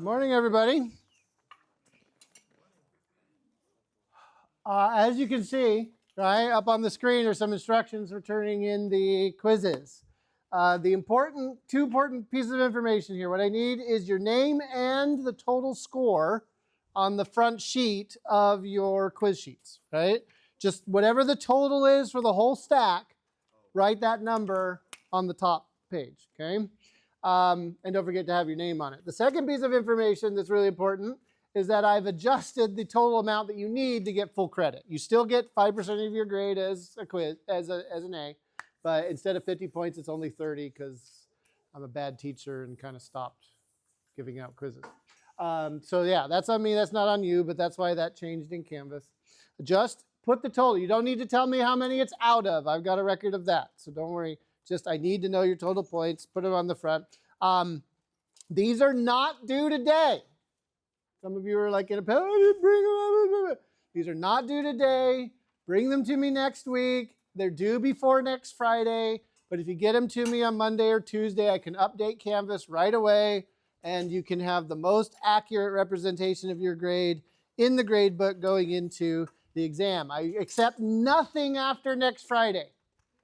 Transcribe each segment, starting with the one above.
Morning, everybody. As you can see, right, up on the screen are some instructions for turning in the quizzes. Two important pieces of information here. What I need is your name and the total score on the front sheet of your quiz sheets, right? Just whatever the total is for the whole stack, write that number on the top page, okay? And don't forget to have your name on it. The second piece of information that's really important is that I've adjusted the total amount that you need to get full credit. You still get 5% of your grade as a quiz, as an A, but instead of 50 points, it's only 30 because I'm a bad teacher and kind of stopped giving out quizzes. So yeah, that's on me, that's not on you, but that's why that changed in Canvas. Just put the total. You don't need to tell me how many it's out of. I've got a record of that, so don't worry. Just I need to know your total points. Put it on the front. These are not due today. Some of you are like, I didn't bring them. These are not due today. Bring them to me next week. They're due before next Friday. But if you get them to me on Monday or Tuesday, I can update Canvas right away, and you can have the most accurate representation of your grade in the grade book going into the exam. I accept nothing after next Friday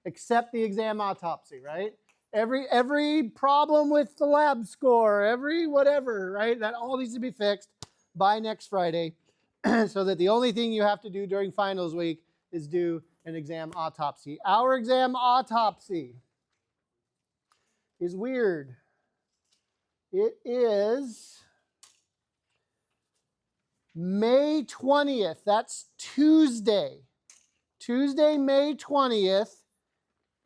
except the exam autopsy, right? Every problem with the lab score, every whatever, right? That all needs to be fixed by next Friday so that the only thing you have to do during finals week is do an exam autopsy. Our exam autopsy is weird. It is May 20th. That's Tuesday. Tuesday, May 20th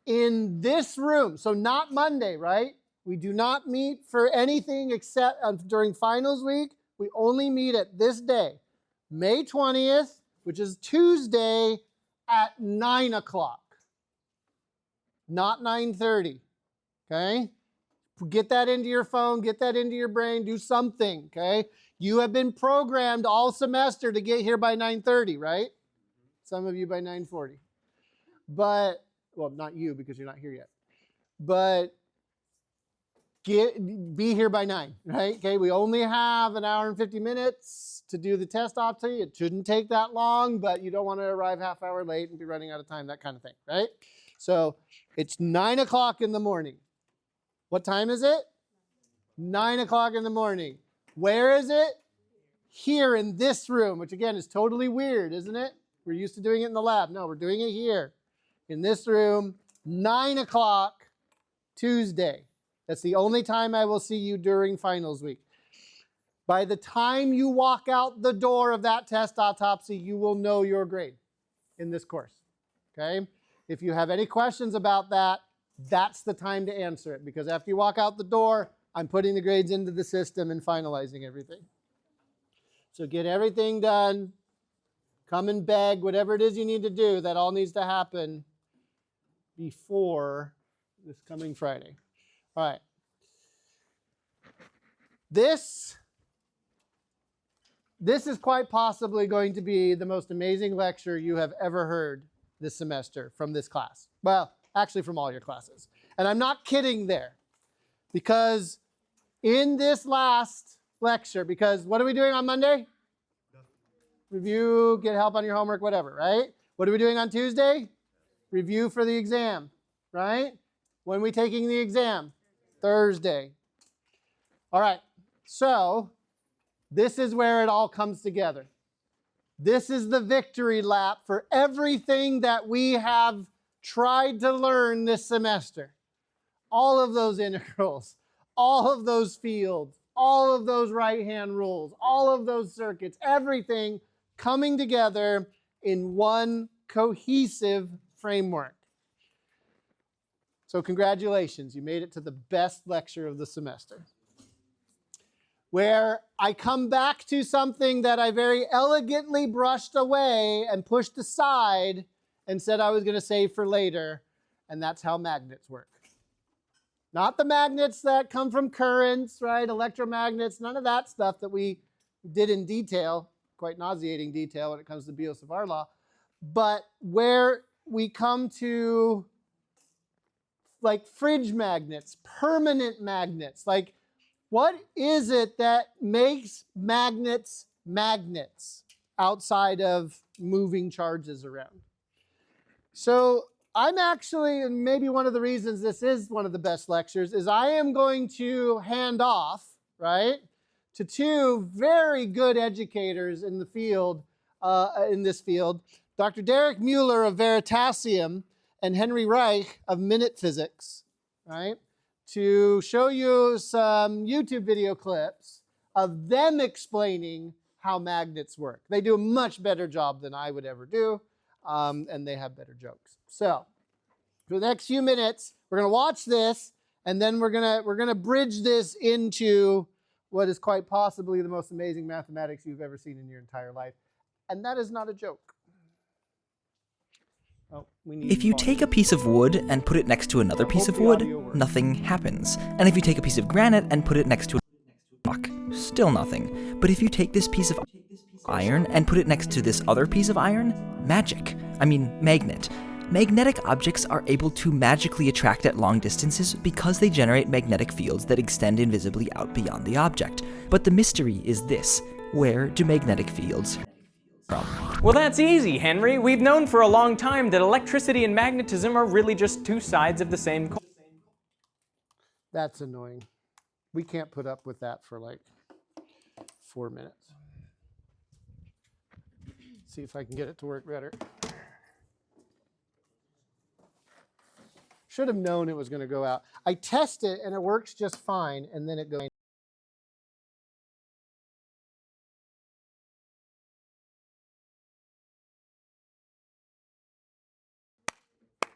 in this room. So not Monday, right? We do not meet for anything except during finals week. We only meet at this day, May 20th, which is Tuesday at 9 o'clock, not 9:30, okay? Get that into your phone, get that into your brain, do something, okay? You have been programmed all semester to get here by 9:30, right? Some of you by 9:40. But, well, not you because you're not here yet. But be here by 9, right? Okay, we only have an hour and 50 minutes to do the test autopsy. It shouldn't take that long, but you don't want to arrive half hour late and be running out of time, that kind of thing, right? So it's 9 o'clock in the morning. What time is it? 9 o'clock in the morning. Where is it? Here in this room, which again is totally weird, isn't it? We're used to doing it in the lab. No, we're doing it here in this room, 9 o'clock Tuesday. That's the only time I will see you during finals week. By the time you walk out the door of that test autopsy, you will know your grade in this course, okay? If you have any questions about that, that's the time to answer it, because after you walk out the door, I'm putting the grades into the system and finalizing everything. So get everything done. Come and beg, whatever it is you need to do, that all needs to happen before this coming Friday. All right. This is quite possibly going to be the most amazing lecture you have ever heard this semester from this class. Well, actually from all your classes. And I'm not kidding there, because in this last lecture, because what are we doing on Monday? Review, get help on your homework, whatever, right? What are we doing on Tuesday? Review for the exam, right? When are we taking the exam? Thursday. All right, so this is where it all comes together. This is the victory lap for everything that we have tried to learn this semester. All of those integrals, all of those fields, all of those right-hand rules, all of those circuits, everything coming together in one cohesive framework. So congratulations, you made it to the best lecture of the semester, where I come back to something that I very elegantly brushed away and pushed aside and said I was going to save for later, and that's how magnets work. Not the magnets that come from currents, right? Electromagnets, none of that stuff that we did in detail, quite nauseating detail when it comes to Biot-Savart law, but where we come to like fridge magnets, permanent magnets, like What is it that makes magnets magnets outside of moving charges around? So I'm actually, and maybe one of the reasons this is one of the best lectures, is I am going to hand off, right, to two very good educators in the field, in this field, Dr. Derek Mueller of Veritasium and Henry Reich of Minute Physics, right, to show you some YouTube video clips of them explaining how magnets work. They do a much better job than I would ever do, and they have better jokes. So for the next few minutes, we're going to watch this, and then we're going to bridge this into what is quite possibly the most amazing mathematics you've ever seen in your entire life. And that is not a joke. Oh, if you take a piece of wood and put it next to another piece of wood, nothing happens. And if you take a piece of granite and put it next to a rock, still nothing. But if you take this piece of iron and put it next to this other piece of iron, magnet. Magnetic objects are able to magically attract at long distances because they generate magnetic fields that extend invisibly out beyond the object. But the mystery is this: where do magnetic fields come from? Well, that's easy, Henry. We've known for a long time that electricity and magnetism are really just two sides of the same coin. That's annoying. We can't put up with that for like 4 minutes. See if I can get it to work better. Should have known it was going to go out. I test it and it works just fine, and then it goes.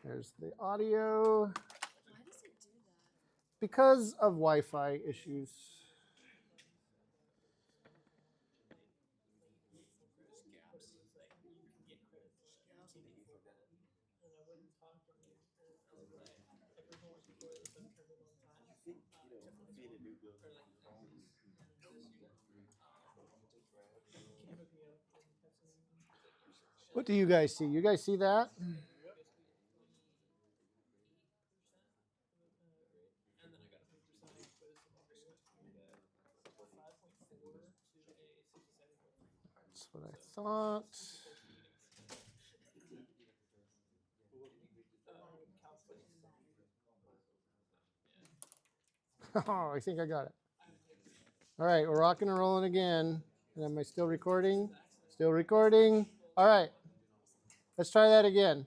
There's the audio. Why does it do that? Because of Wi-Fi issues. What do you guys see? You guys see that? That's what I thought. Oh, I think I got it. All right, we're rocking and rolling again. And am I still recording? Still recording. All right, let's try that again.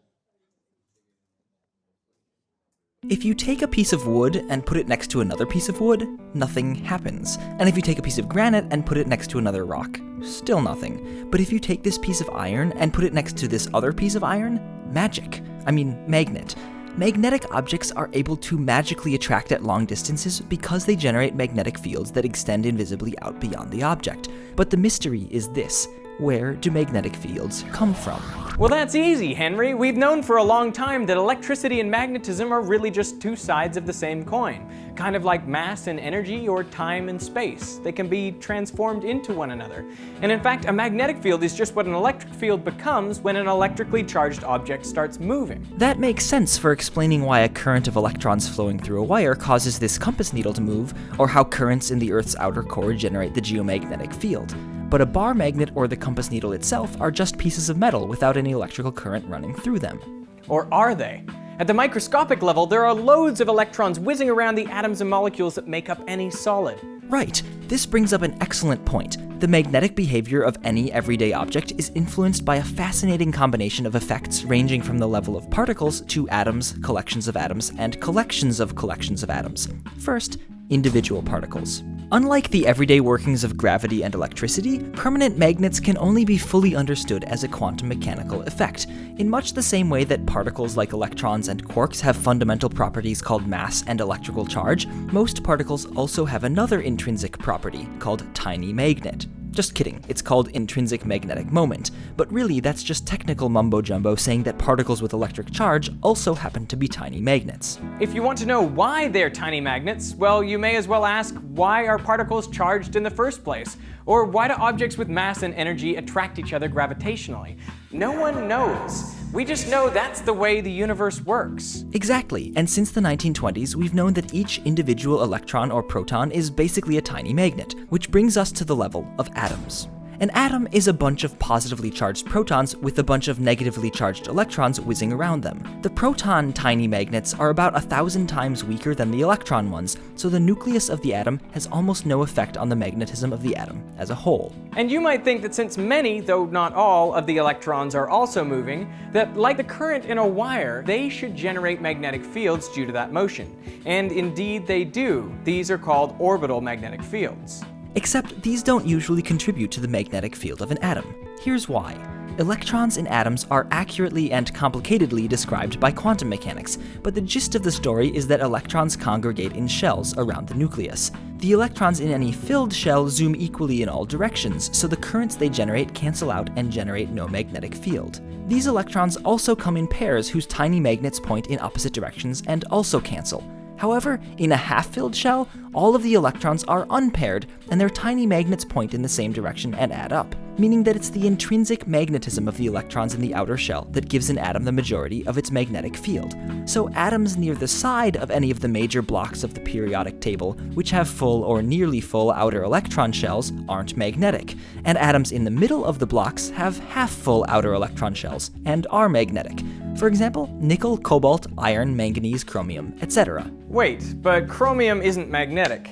If you take a piece of wood and put it next to another piece of wood, nothing happens. And if you take a piece of granite and put it next to another rock, still nothing. But if you take this piece of iron and put it next to this other piece of iron, magnet. Magnetic objects are able to magically attract at long distances because they generate magnetic fields that extend invisibly out beyond the object. But the mystery is this: where do magnetic fields come from? Well, that's easy, Henry. We've known for a long time that electricity and magnetism are really just two sides of the same coin. Kind of like mass and energy or time and space. They can be transformed into one another. And in fact, a magnetic field is just what an electric field becomes when an electrically charged object starts moving. That makes sense for explaining why a current of electrons flowing through a wire causes this compass needle to move, or how currents in the Earth's outer core generate the geomagnetic field. But a bar magnet or the compass needle itself are just pieces of metal without any electrical current running through them. Or are they? At the microscopic level, there are loads of electrons whizzing around the atoms and molecules that make up any solid. Right. This brings up an excellent point. The magnetic behavior of any everyday object is influenced by a fascinating combination of effects ranging from the level of particles to atoms, collections of atoms, and collections of atoms. First, individual particles. Unlike the everyday workings of gravity and electricity, permanent magnets can only be fully understood as a quantum mechanical effect, in much the same way that particles like electrons and quarks have fundamental properties called mass and electrical charge. Most particles also have another intrinsic property called tiny magnet. Just kidding, it's called intrinsic magnetic moment, but really that's just technical mumbo-jumbo saying that particles with electric charge also happen to be tiny magnets. If you want to know why they're tiny magnets, well, you may as well ask, why are particles charged in the first place? Or why do objects with mass and energy attract each other gravitationally? No one knows. We just know that's the way the universe works. Exactly, and since the 1920s, we've known that each individual electron or proton is basically a tiny magnet, which brings us to the level of atoms. An atom is a bunch of positively charged protons with a bunch of negatively charged electrons whizzing around them. The proton tiny magnets are about 1,000 times weaker than the electron ones, so the nucleus of the atom has almost no effect on the magnetism of the atom as a whole. And you might think that since many, though not all, of the electrons are also moving, that like the current in a wire, they should generate magnetic fields due to that motion. And indeed they do. These are called orbital magnetic fields. Except these don't usually contribute to the magnetic field of an atom. Here's why. Electrons in atoms are accurately and complicatedly described by quantum mechanics, but the gist of the story is that electrons congregate in shells around the nucleus. The electrons in any filled shell zoom equally in all directions, so the currents they generate cancel out and generate no magnetic field. These electrons also come in pairs whose tiny magnets point in opposite directions and also cancel. However, in a half-filled shell, all of the electrons are unpaired, and their tiny magnets point in the same direction and add up, meaning that it's the intrinsic magnetism of the electrons in the outer shell that gives an atom the majority of its magnetic field. So atoms near the side of any of the major blocks of the periodic table, which have full or nearly full outer electron shells, aren't magnetic, and atoms in the middle of the blocks have half-full outer electron shells and are magnetic. For example, nickel, cobalt, iron, manganese, chromium, etc. Wait, but chromium isn't magnetic.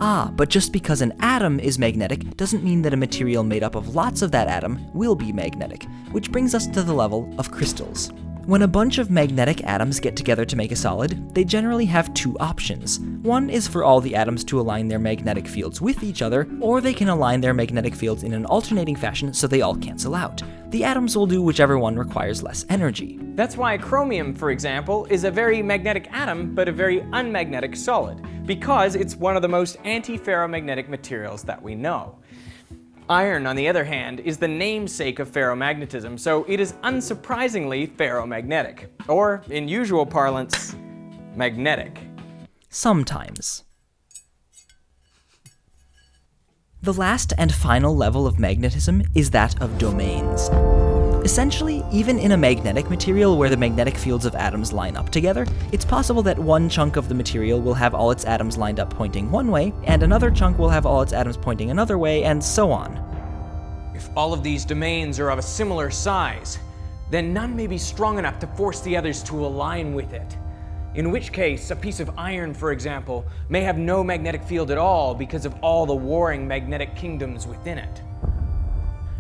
Ah, but just because an atom is magnetic doesn't mean that a material made up of lots of that atom will be magnetic, which brings us to the level of crystals. When a bunch of magnetic atoms get together to make a solid, they generally have two options. One is for all the atoms to align their magnetic fields with each other, or they can align their magnetic fields in an alternating fashion so they all cancel out. The atoms will do whichever one requires less energy. That's why chromium, for example, is a very magnetic atom but a very unmagnetic solid, because it's one of the most anti-ferromagnetic materials that we know. Iron, on the other hand, is the namesake of ferromagnetism, so it is unsurprisingly ferromagnetic, or, in usual parlance, magnetic. Sometimes. The last and final level of magnetism is that of domains. Essentially, even in a magnetic material where the magnetic fields of atoms line up together, it's possible that one chunk of the material will have all its atoms lined up pointing one way, and another chunk will have all its atoms pointing another way, and so on. If all of these domains are of a similar size, then none may be strong enough to force the others to align with it. In which case, a piece of iron, for example, may have no magnetic field at all because of all the warring magnetic kingdoms within it.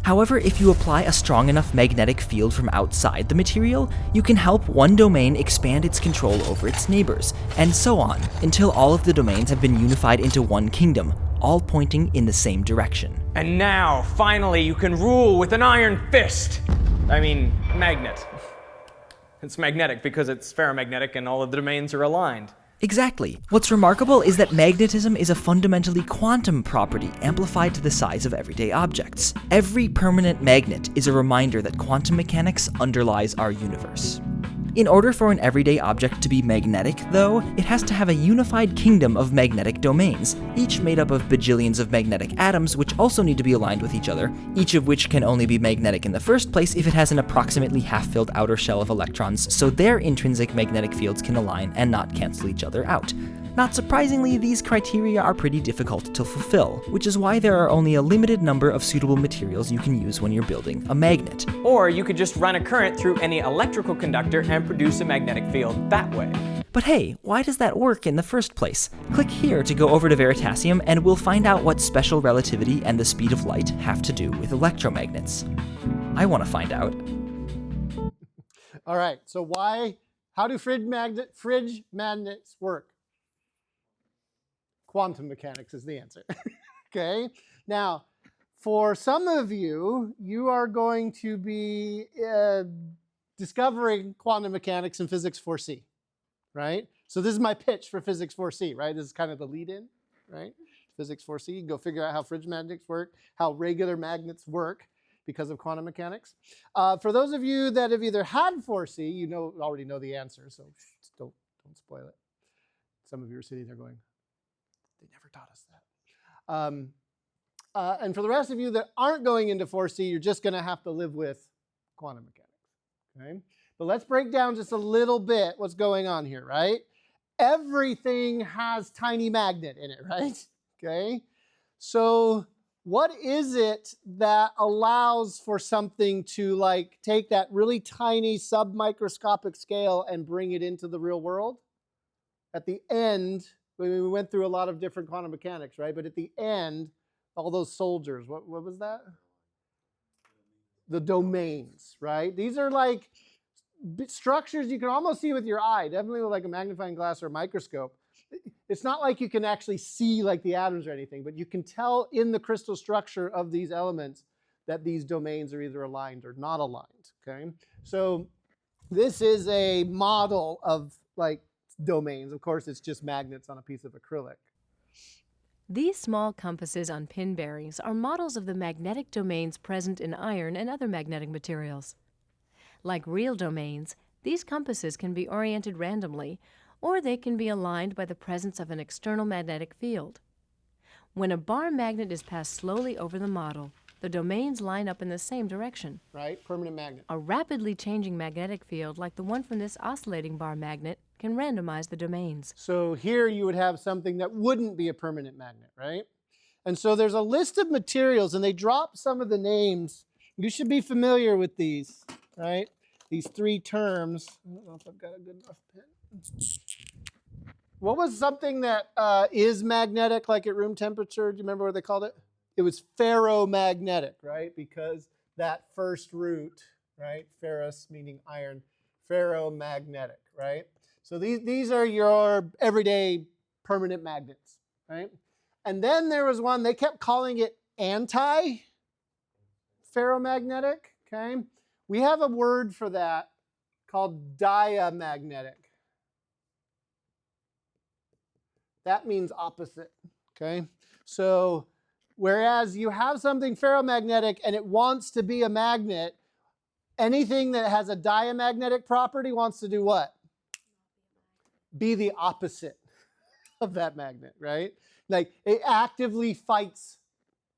However, if you apply a strong enough magnetic field from outside the material, you can help one domain expand its control over its neighbors, and so on, until all of the domains have been unified into one kingdom, all pointing in the same direction. And now, finally, you can rule with an iron fist! I mean, magnet. It's magnetic because it's ferromagnetic and all of the domains are aligned. Exactly. What's remarkable is that magnetism is a fundamentally quantum property amplified to the size of everyday objects. Every permanent magnet is a reminder that quantum mechanics underlies our universe. In order for an everyday object to be magnetic, though, it has to have a unified kingdom of magnetic domains, each made up of bajillions of magnetic atoms which also need to be aligned with each other, each of which can only be magnetic in the first place if it has an approximately half-filled outer shell of electrons, so their intrinsic magnetic fields can align and not cancel each other out. Not surprisingly, these criteria are pretty difficult to fulfill, which is why there are only a limited number of suitable materials you can use when you're building a magnet. Or you could just run a current through any electrical conductor and produce a magnetic field that way. But hey, why does that work in the first place? Click here to go over to Veritasium and we'll find out what special relativity and the speed of light have to do with electromagnets. I want to find out. All right, so how do fridge magnets work? Quantum mechanics is the answer. Okay, now for some of you, you are going to be discovering quantum mechanics in Physics 4C, right? So this is my pitch for Physics 4C, right? This is kind of the lead-in, right? Physics 4C, you can go figure out how fridge magnets work, how regular magnets work because of quantum mechanics. For those of you that have either had 4C, you already know the answer, so don't spoil it. Some of you are sitting there going, they never taught us that. And for the rest of you that aren't going into 4C, you're just going to have to live with quantum mechanics. Okay? But let's break down just a little bit what's going on here, right? Everything has tiny magnet in it, right? Okay? So what is it that allows for something to like take that really tiny submicroscopic scale and bring it into the real world? At the end, we went through a lot of different quantum mechanics, right? But at the end, all those soldiers, what was that? The domains, right? These are like structures you can almost see with your eye, definitely with like a magnifying glass or a microscope. It's not like you can actually see like the atoms or anything, but you can tell in the crystal structure of these elements that these domains are either aligned or not aligned, okay? So this is a model of like domains. Of course, it's just magnets on a piece of acrylic. These small compasses on pin bearings are models of the magnetic domains present in iron and other magnetic materials. Like real domains, these compasses can be oriented randomly, or they can be aligned by the presence of an external magnetic field. When a bar magnet is passed slowly over the model, the domains line up in the same direction. Right? Permanent magnet. A rapidly changing magnetic field like the one from this oscillating bar magnet can randomize the domains. So here you would have something that wouldn't be a permanent magnet, right? And so there's a list of materials, and they drop some of the names. You should be familiar with these, right? These three terms. I don't know if I've got a good enough pen. What was something that is magnetic, like at room temperature? Do you remember what they called it? It was ferromagnetic, right? Because that first root, right? Ferrous meaning iron, ferromagnetic, right? So these are your everyday permanent magnets, right? And then there was one, they kept calling it anti-ferromagnetic, okay? We have a word for that called diamagnetic. That means opposite, okay? So whereas you have something ferromagnetic and it wants to be a magnet, anything that has a diamagnetic property wants to do what? Be the opposite of that magnet, right? Like it actively fights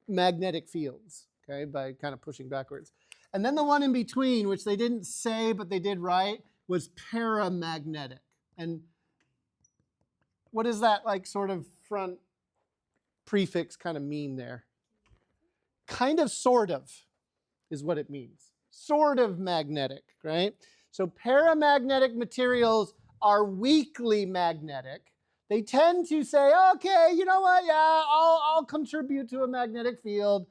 magnetic fields, okay, by kind of pushing backwards. And then the one in between, which they didn't say but they did write, was paramagnetic. And what does that like sort of front prefix kind of mean there? Kind of, sort of, is what it means. Sort of magnetic, right? So paramagnetic materials are weakly magnetic. They tend to say, okay, you know what, yeah, I'll contribute to a magnetic field.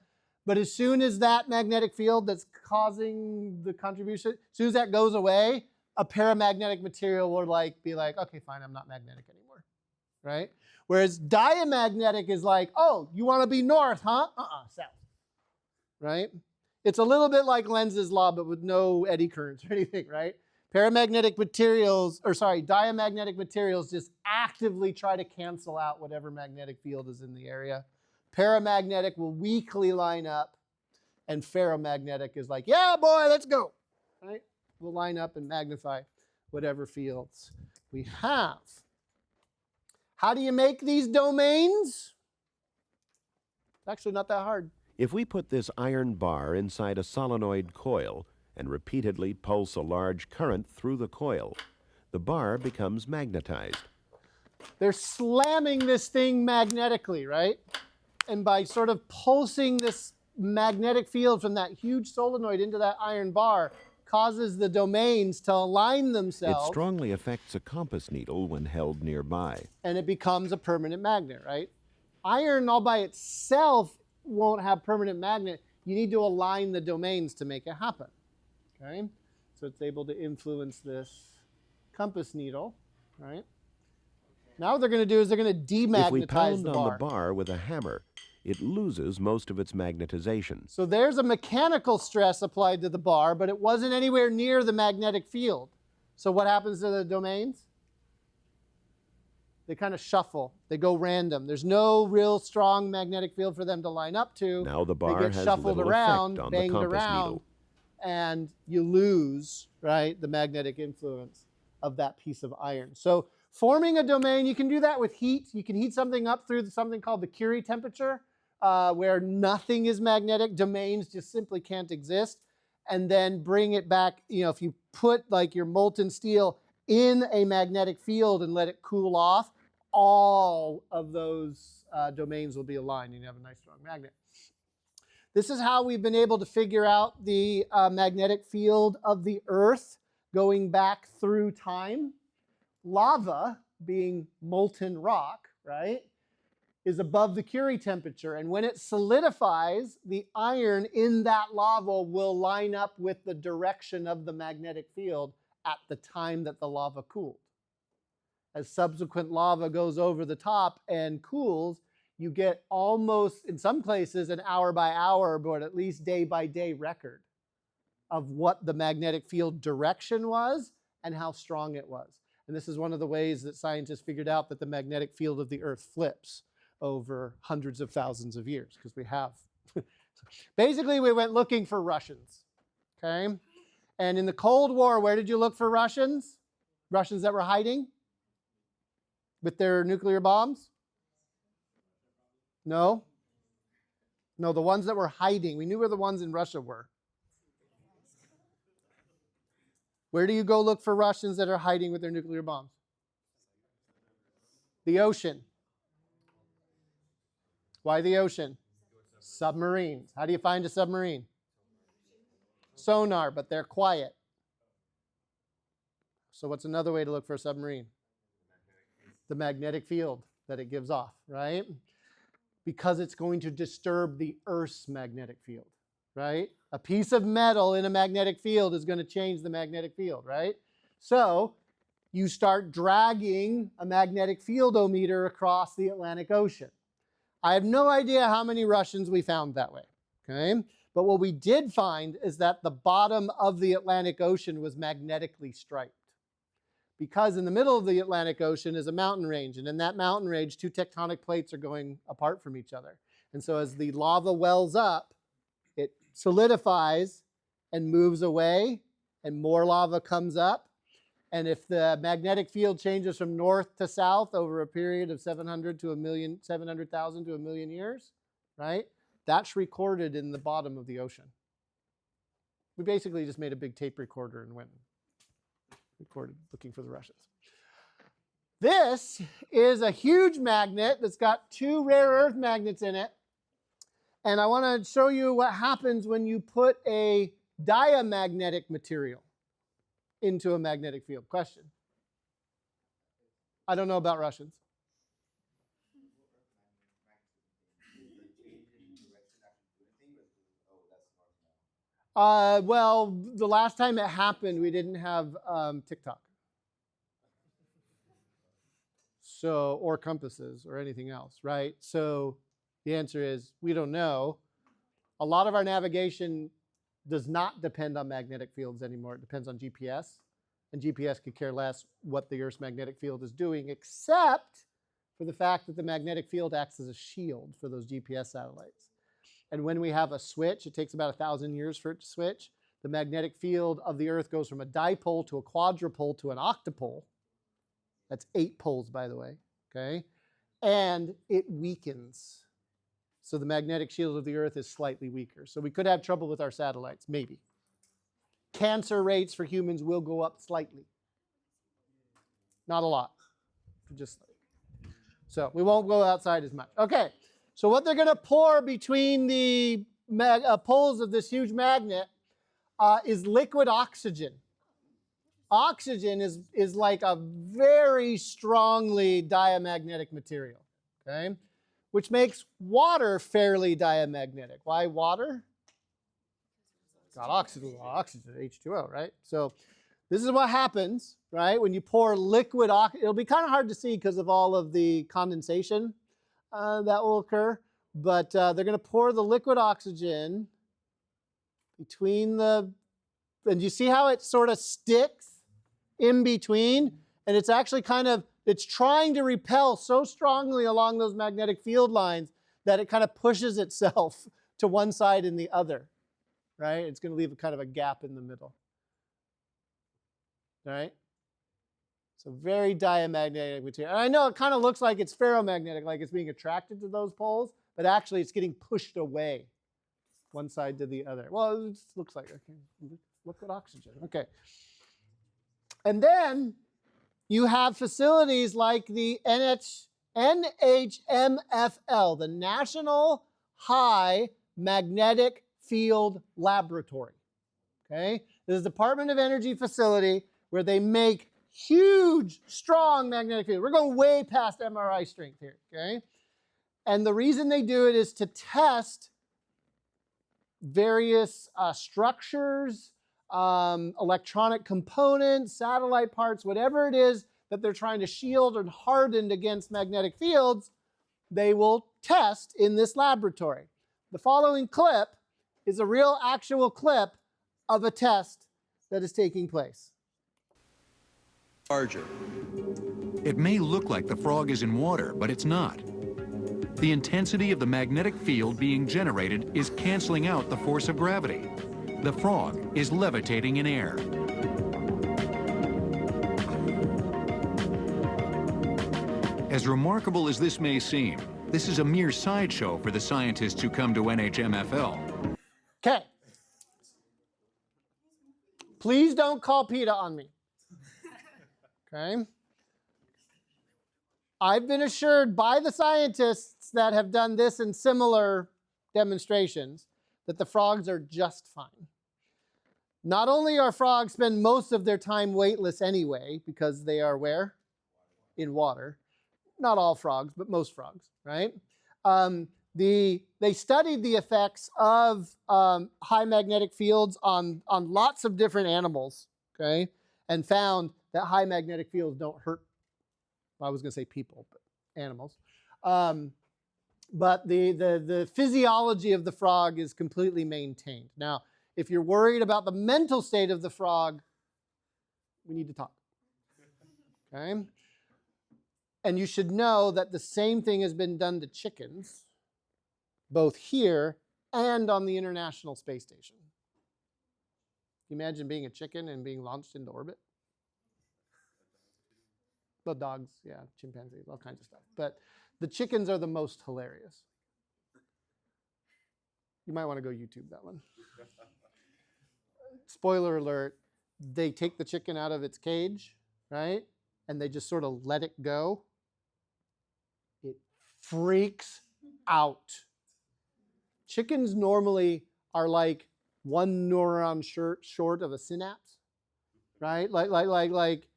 But as soon as that magnetic field that's causing the contribution, as soon as that goes away, a paramagnetic material will be like, okay, fine, I'm not magnetic anymore, right? Whereas diamagnetic is like, oh, you want to be north, huh? South, right? It's a little bit like Lenz's law, but with no eddy currents or anything, right? Diamagnetic materials just actively try to cancel out whatever magnetic field is in the area. Paramagnetic will weakly line up, and ferromagnetic is like, yeah, boy, let's go, right? We'll line up and magnify whatever fields we have. How do you make these domains? It's actually not that hard. If we put this iron bar inside a solenoid coil and repeatedly pulse a large current through the coil, the bar becomes magnetized. They're slamming this thing magnetically, right? And by sort of pulsing this magnetic field from that huge solenoid into that iron bar causes the domains to align themselves. It strongly affects a compass needle when held nearby. And it becomes a permanent magnet, right? Iron all by itself won't have permanent magnet. You need to align the domains to make it happen, okay? So it's able to influence this compass needle, right? Now what they're going to do is they're going to demagnetize If we pound the on bar. the bar with a hammer, it loses most of its magnetization. So there's a mechanical stress applied to the bar, but it wasn't anywhere near the magnetic field. So what happens to the domains? They kind of shuffle. They go random. There's no real strong magnetic field for them to line up to. Now the bar they get has shuffled little around, effect on the banged compass around, needle. and you lose, right, the magnetic influence of that piece of iron. So forming a domain, you can do that with heat. You can heat something up through something called the Curie temperature, where nothing is magnetic. Domains just simply can't exist. and then bring it back. If you put like your molten steel in a magnetic field and let it cool off, all of those domains will be aligned and you have a nice strong magnet. This is how we've been able to figure out the magnetic field of the Earth going back through time. Lava, being molten rock, right, is above the Curie temperature. And when it solidifies, the iron in that lava will line up with the direction of the magnetic field at the time that the lava cooled. As subsequent lava goes over the top and cools, you get almost, in some places, an hour by hour, but at least day by day record of what the magnetic field direction was and how strong it was. And this is one of the ways that scientists figured out that the magnetic field of the Earth flips over hundreds of thousands of years, because we have. Basically, we went looking for Russians, okay? And in the Cold War, where did you look for Russians? Russians that were hiding with their nuclear bombs? No? No, the ones that were hiding. We knew where the ones in Russia were. Where do you go look for Russians that are hiding with their nuclear bombs? The ocean. Why the ocean? Submarines. How do you find a submarine? Sonar, but they're quiet. So what's another way to look for a submarine? The magnetic field that it gives off, right? Because it's going to disturb the Earth's magnetic field, right? A piece of metal in a magnetic field is going to change the magnetic field, right? So you start dragging a magnetic fieldometer across the Atlantic Ocean. I have no idea how many Russians we found that way, okay? But what we did find is that the bottom of the Atlantic Ocean was magnetically striped. Because in the middle of the Atlantic Ocean is a mountain range, and in that mountain range, two tectonic plates are going apart from each other. And so as the lava wells up, it solidifies and moves away, and more lava comes up. And if the magnetic field changes from north to south over a period of 700,000 to 1 million years, right? That's recorded in the bottom of the ocean. We basically just made a big tape recorder and went and recorded looking for the Russians. This is a huge magnet that's got 2 rare earth magnets in it. And I want to show you what happens when you put a diamagnetic material into a magnetic field. Question? I don't know about Russians. Well, the last time it happened, we didn't have TikTok. So, or compasses or anything else, right? So the answer is we don't know. A lot of our navigation does not depend on magnetic fields anymore. It depends on GPS. And GPS could care less what the Earth's magnetic field is doing, except for the fact that the magnetic field acts as a shield for those GPS satellites. And when we have a switch, it takes about 1,000 years for it to switch. The magnetic field of the Earth goes from a dipole to a quadrupole to an octopole. That's 8 poles, by the way, okay? And it weakens. So the magnetic shield of the Earth is slightly weaker. So we could have trouble with our satellites, maybe. Cancer rates for humans will go up slightly. Not a lot, just slightly. So we won't go outside as much. Okay, so what they're going to pour between the poles of this huge magnet is liquid oxygen. Oxygen is like a very strongly diamagnetic material, okay? Which makes water fairly diamagnetic. Why water? It's got oxygen, H2O, right? So this is what happens, right? When you pour liquid oxygen, it'll be kind of hard to see because of all of the condensation that will occur. But they're going to pour the liquid oxygen between the, and you see how it sort of sticks in between? And it's actually kind of, it's trying to repel so strongly along those magnetic field lines that it kind of pushes itself to one side and the other, right? It's going to leave a kind of a gap in the middle, right? So very diamagnetic material. And I know it kind of looks like it's ferromagnetic, like it's being attracted to those poles, but actually it's getting pushed away one side to the other. Well, it just looks like, okay, liquid oxygen. Okay. And then you have facilities like the NHMFL, the National High Magnetic Field Laboratory. Okay? This is a Department of Energy facility where they make huge, strong magnetic field. We're going way past MRI strength here. Okay? And the reason they do it is to test various structures, electronic components, satellite parts, whatever it is that they're trying to shield and harden against magnetic fields, they will test in this laboratory. The following clip is a real actual clip of a test that is taking place. Larger. It may look like the frog is in water, but it's not. The intensity of the magnetic field being generated is canceling out the force of gravity. The frog is levitating in air. As remarkable as this may seem, this is a mere sideshow for the scientists who come to NHMFL. Okay. Please don't call PETA on me. Okay. I've been assured by the scientists that have done this in similar demonstrations that the frogs are just fine. Not only are frogs spend most of their time weightless anyway, because they are where? In water. Not all frogs, but most frogs, right? They studied the effects of high magnetic fields on lots of different animals, okay, and found that high magnetic fields don't hurt. I was going to say people, but animals. But the physiology of the frog is completely maintained. Now, if you're worried about the mental state of the frog, we need to talk. Okay? And you should know that the same thing has been done to chickens, both here and on the International Space Station. Can you imagine being a chicken and being launched into orbit? Well, dogs, yeah, chimpanzees, all kinds of stuff. But the chickens are the most hilarious. You might want to go YouTube that one. Spoiler alert, they take the chicken out of its cage, right? And they just sort of let it go. It freaks out. Chickens normally are like one neuron short of a synapse, right? Like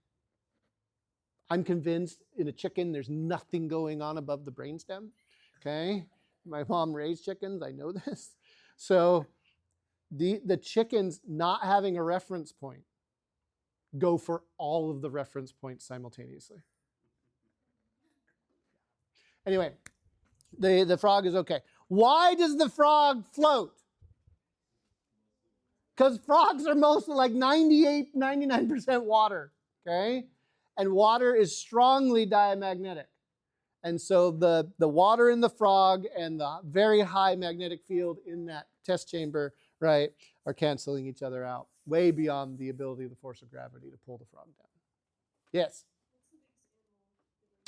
I'm convinced in a chicken there's nothing going on above the brainstem, okay? My mom raised chickens, I know this. So the chickens not having a reference point go for all of the reference points simultaneously. Anyway, the frog is okay. Why does the frog float? Because frogs are mostly like 98, 99% water, okay? And water is strongly diamagnetic. And so the water in the frog and the very high magnetic field in that test chamber, right, are canceling each other out way beyond the ability of the force of gravity to pull the frog down. Yes?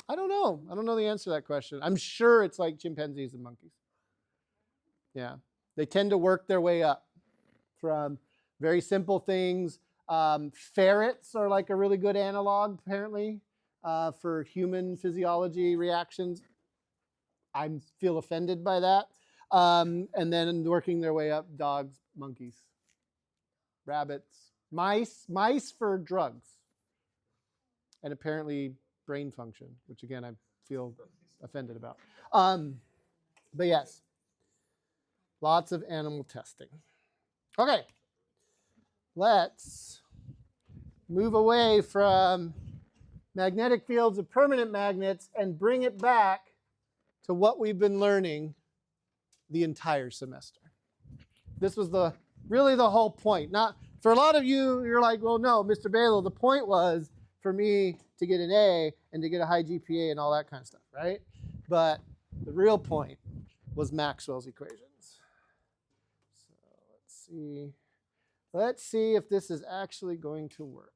I don't know. I don't know the answer to that question. I'm sure it's like chimpanzees and monkeys. Yeah. They tend to work their way up from very simple things. Ferrets are like a really good analog, apparently, for human physiology reactions. I feel offended by that. And then working their way up, dogs, monkeys, rabbits, mice for drugs, and apparently brain function, which again I feel offended about. But yes, lots of animal testing. Okay, let's move away from magnetic fields of permanent magnets and bring it back to what we've been learning the entire semester. This was really the whole point. Not for a lot of you, you're like, well, no, Mr. Balogh, the point was for me to get an A and to get a high GPA and all that kind of stuff, right? But the real point was Maxwell's equations. So let's see if this is actually going to work.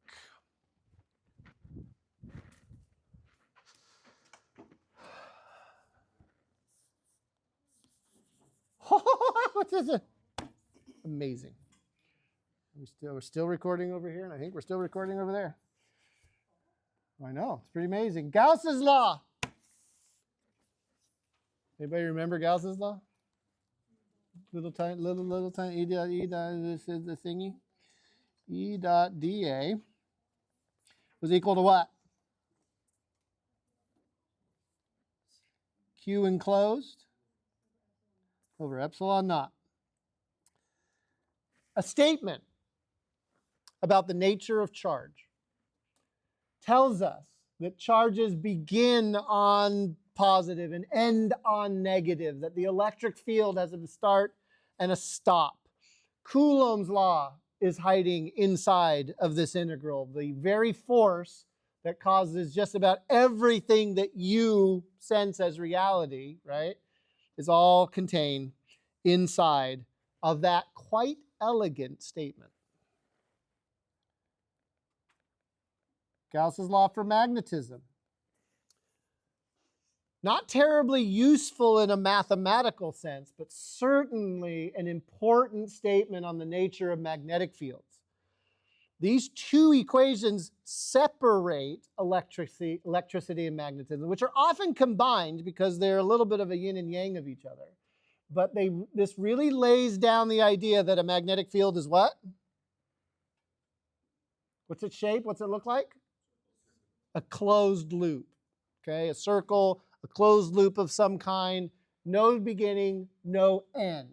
What is it? amazing. We're still recording over here, and I think we're still recording over there. I know, it's pretty amazing. Gauss's law. Anybody remember Gauss's law? Little tiny, E dot, this is the thingy. E dot dA was equal to what? Q enclosed over epsilon naught. A statement about the nature of charge tells us that charges begin on positive and end on negative, that the electric field has a start and a stop. Coulomb's law is hiding inside of this integral. The very force that causes just about everything that you sense as reality, right, is all contained inside of that quite elegant statement. Gauss's law for magnetism. Not terribly useful in a mathematical sense, but certainly an important statement on the nature of magnetic fields. These two equations separate electricity and magnetism, which are often combined because they're a little bit of a yin and yang of each other. But this really lays down the idea that a magnetic field is what? What's its shape? What's it look like? A closed loop. Okay, a circle, a closed loop of some kind, no beginning, no end.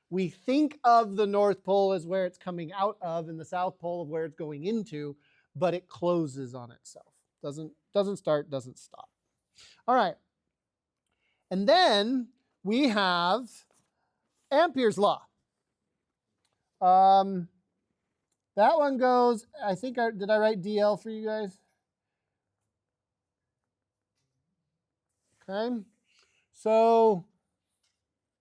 We think of the North Pole as where it's coming out of and the South Pole of where it's going into, but it closes on itself. Doesn't start, doesn't stop. All right. And then we have Ampere's law. That one goes, I think, did I write DL for you guys? Okay. So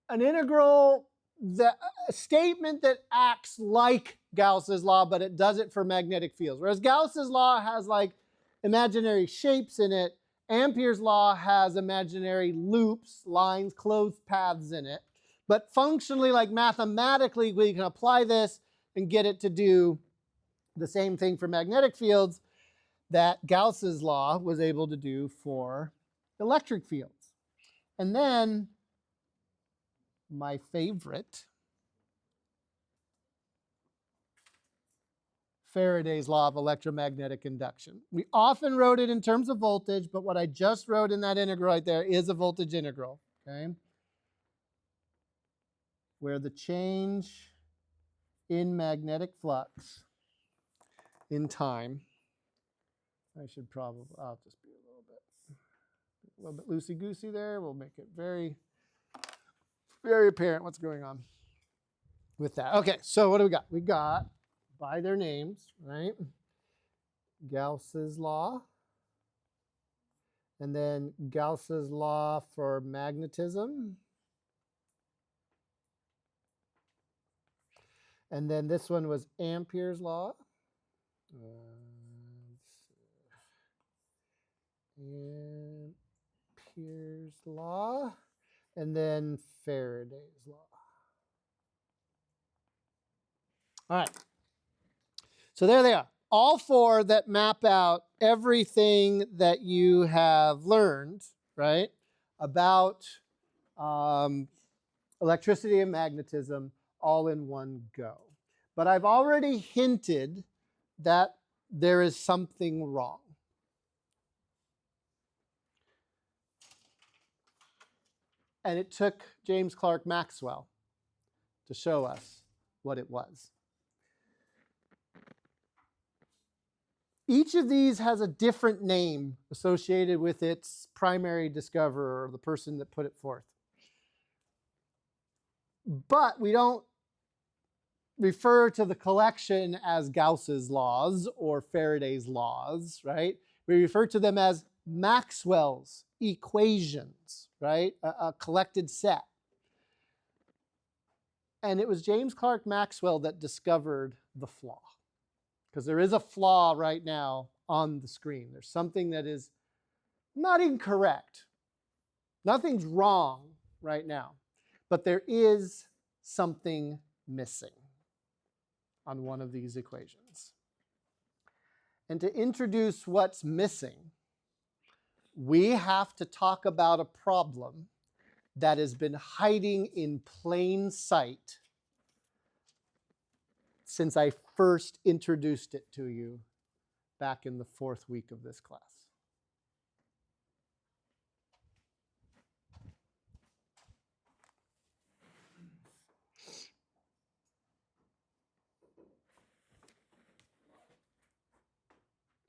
an integral, a statement that acts like Gauss's law, but it does it for magnetic fields. Whereas Gauss's law has like imaginary shapes in it, Ampere's law has imaginary loops, lines, closed paths in it. But functionally, like mathematically, we can apply this and get it to do the same thing for magnetic fields that Gauss's law was able to do for electric fields. And then my favorite, Faraday's law of electromagnetic induction. We often wrote it in terms of voltage, but what I just wrote in that integral right there is a voltage integral, okay? Where the change in magnetic flux in time, I'll just be a little bit loosey-goosey there. We'll make it very, very apparent what's going on with that. Okay, so what do we got? We got, by their names, right? Gauss's law, and then Gauss's law for magnetism. And then this one was Ampere's law. Ampere's law. And then Faraday's law. All right. So there they are. All four that map out everything that you have learned, right, about electricity and magnetism all in one go. But I've already hinted that there is something wrong. And it took James Clerk Maxwell to show us what it was. Each of these has a different name associated with its primary discoverer, or the person that put it forth. But we don't refer to the collection as Gauss's laws or Faraday's laws, right? We refer to them as Maxwell's equations, right? A collected set. And it was James Clerk Maxwell that discovered the flaw. Because there is a flaw right now on the screen. There's something that is not incorrect. Nothing's wrong right now. But there is something missing. on one of these equations. And to introduce what's missing, we have to talk about a problem that has been hiding in plain sight since I first introduced it to you back in the 4th week of this class.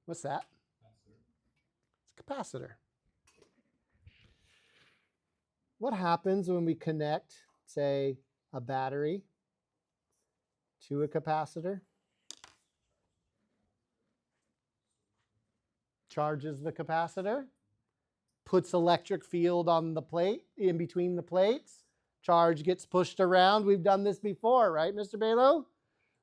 What's that? It's a capacitor. What happens when we connect, say, a battery to a capacitor? Charges the capacitor, puts electric field on the plate, in between the plates. Charge gets pushed around. We've done this before, right, Mr. Balogh?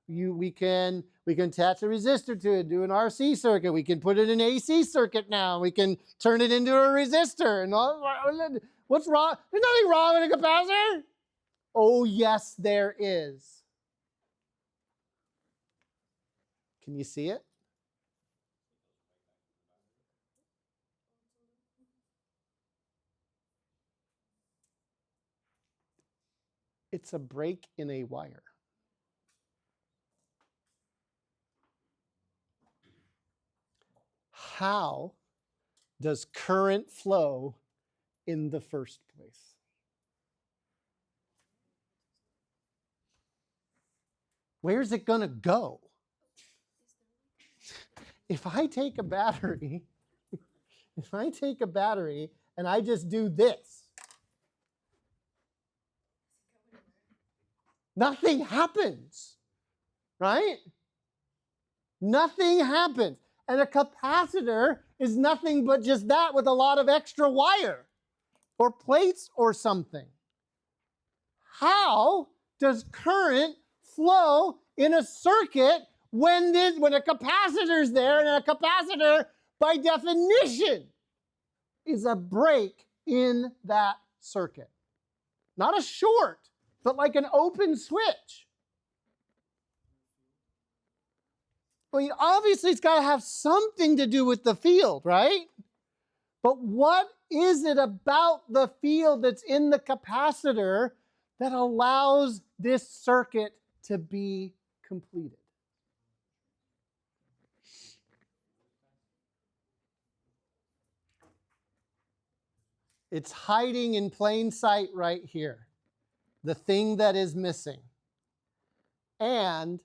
We can attach a resistor to it, do an RC circuit. We can put it in an AC circuit now. We can turn it into a resistor. And what's wrong? There's nothing wrong with a capacitor. Oh, yes, there is. Can you see it? It's a break in a wire. How does current flow in the first place? Where's it going to go? If I take a battery, and I just do this, nothing happens, right? Nothing happens. And a capacitor is nothing but just that with a lot of extra wire or plates or something. How does current flow in a circuit when a capacitor's there? And a capacitor, by definition, is a break in that circuit. Not a short, but like an open switch. I mean, obviously, it's got to have something to do with the field, right? But what is it about the field that's in the capacitor that allows this circuit to be completed? It's hiding in plain sight right here, the thing that is missing. And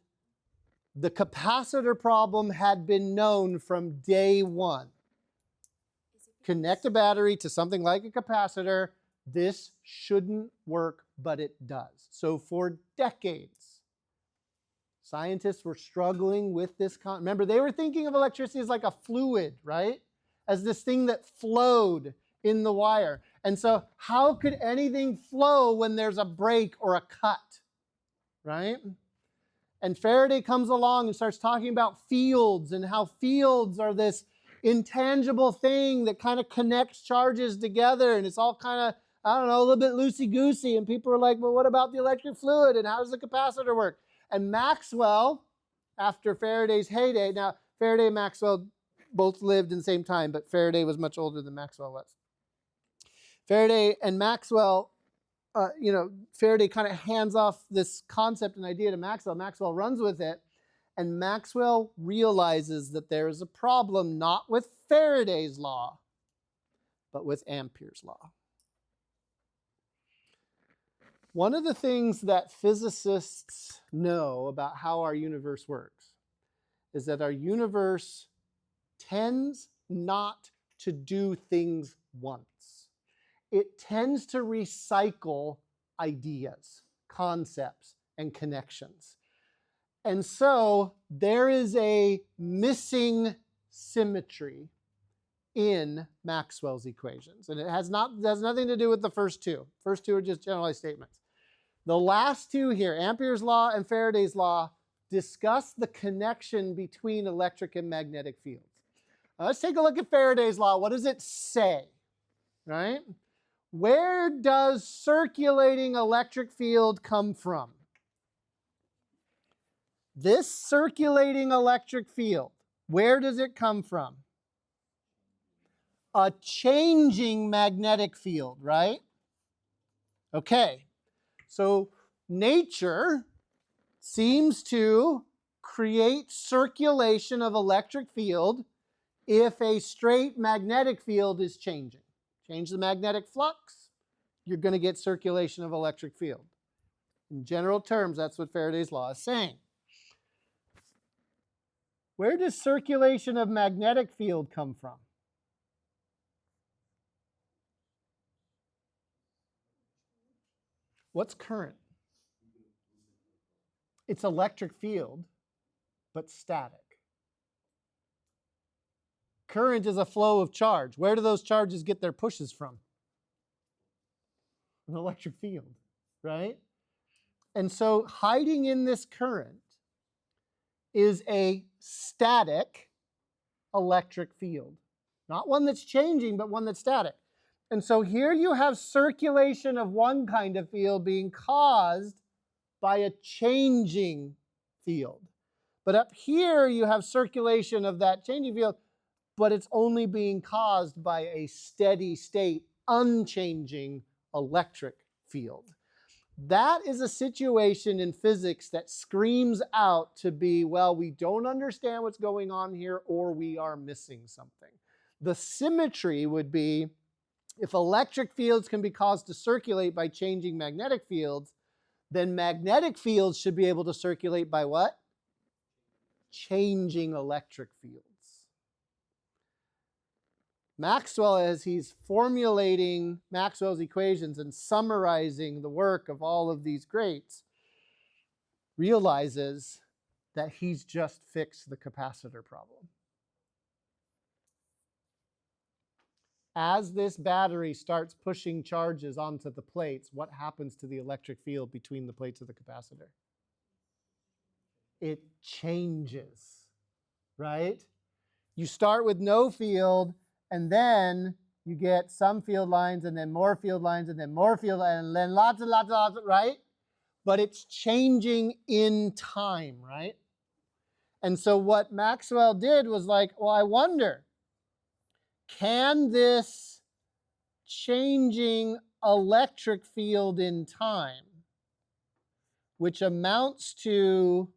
the capacitor problem had been known from day one. Connect a battery to something like a capacitor. This shouldn't work, but it does. So for decades, scientists were struggling with this. Remember, they were thinking of electricity as like a fluid, right? As this thing that flowed in the wire. And so how could anything flow when there's a break or a cut, right? And Faraday comes along and starts talking about fields and how fields are this intangible thing that kind of connects charges together. And it's all kind of, I don't know, a little bit loosey-goosey. And people are like, well, what about the electric fluid? And how does the capacitor work? And Maxwell, after Faraday's heyday, now Faraday and Maxwell both lived in the same time, but Faraday was much older than Maxwell was. Faraday and Maxwell, Faraday kind of hands off this concept and idea to Maxwell. Maxwell runs with it, and Maxwell realizes that there is a problem not with Faraday's law, but with Ampere's law. One of the things that physicists know about how our universe works is that our universe tends not to do things once. It tends to recycle ideas, concepts, and connections. And so there is a missing symmetry in Maxwell's equations. And it has nothing to do with the first two. First two are just generalized statements. The last two here, Ampere's law and Faraday's law, discuss the connection between electric and magnetic fields. Now let's take a look at Faraday's law. What does it say? Right? Where does circulating electric field come from? This circulating electric field, where does it come from? A changing magnetic field, right? Okay, so nature seems to create circulation of electric field if a straight magnetic field is changing. Change the magnetic flux, you're going to get circulation of electric field. In general terms, that's what Faraday's law is saying. Where does circulation of magnetic field come from? What's current? It's electric field, but static. Current is a flow of charge. Where do those charges get their pushes from? An electric field, right? And so hiding in this current is a static electric field. Not one that's changing, but one that's static. And so here you have circulation of one kind of field being caused by a changing field. But up here you have circulation of that changing field, but it's only being caused by a steady state, unchanging electric field. That is a situation in physics that screams out to be, well, we don't understand what's going on here, or we are missing something. The symmetry would be, if electric fields can be caused to circulate by changing magnetic fields, then magnetic fields should be able to circulate by what? Changing electric fields. Maxwell, as he's formulating Maxwell's equations and summarizing the work of all of these greats, realizes that he's just fixed the capacitor problem. As this battery starts pushing charges onto the plates, what happens to the electric field between the plates of the capacitor? It changes, right? You start with no field, and then you get some field lines, and then more field lines, and then more field lines, and then lots and lots and lots, right? But it's changing in time, right? And so what Maxwell did was like, well, I wonder, can this changing electric field in time, which amounts to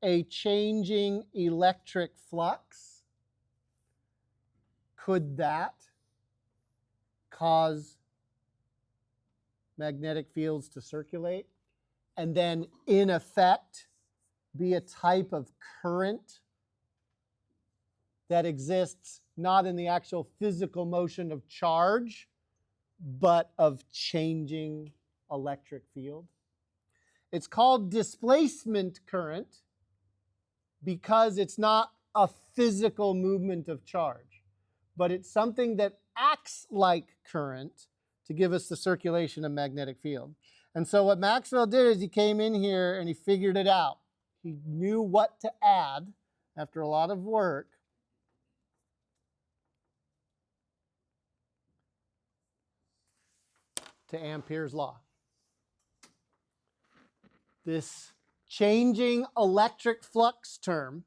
a changing electric flux, could that cause magnetic fields to circulate and then, in effect, be a type of current that exists not in the actual physical motion of charge, but of changing electric field? It's called displacement current because it's not a physical movement of charge, but it's something that acts like current to give us the circulation of magnetic field. And so what Maxwell did is he came in here and he figured it out. He knew what to add after a lot of work. To Ampere's law. This changing electric flux term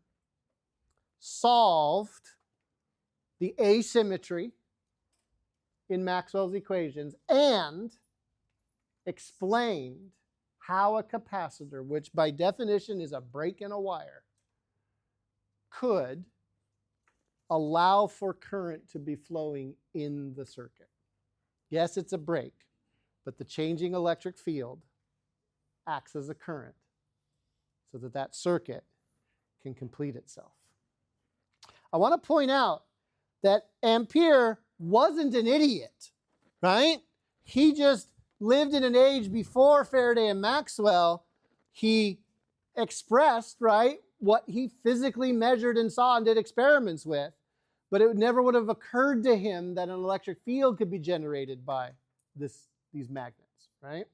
solved the asymmetry in Maxwell's equations and explained how a capacitor, which by definition is a break in a wire, could allow for current to be flowing in the circuit. Yes, it's a break, but the changing electric field acts as a current so that that circuit can complete itself. I want to point out that Ampere wasn't an idiot, right? He just lived in an age before Faraday and Maxwell. He expressed, right, what he physically measured and saw and did experiments with, but it never would have occurred to him that an electric field could be generated by these magnets, right?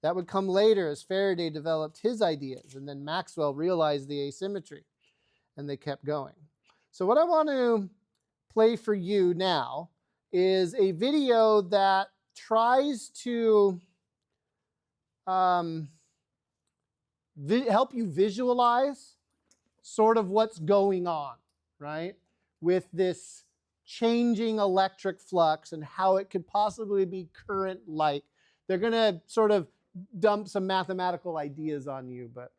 That would come later as Faraday developed his ideas, and then Maxwell realized the asymmetry, and they kept going. So what I want to play for you now is a video that tries to help you visualize sort of what's going on, right? With this changing electric flux and how it could possibly be current-like. They're going to sort of dump some mathematical ideas on you, but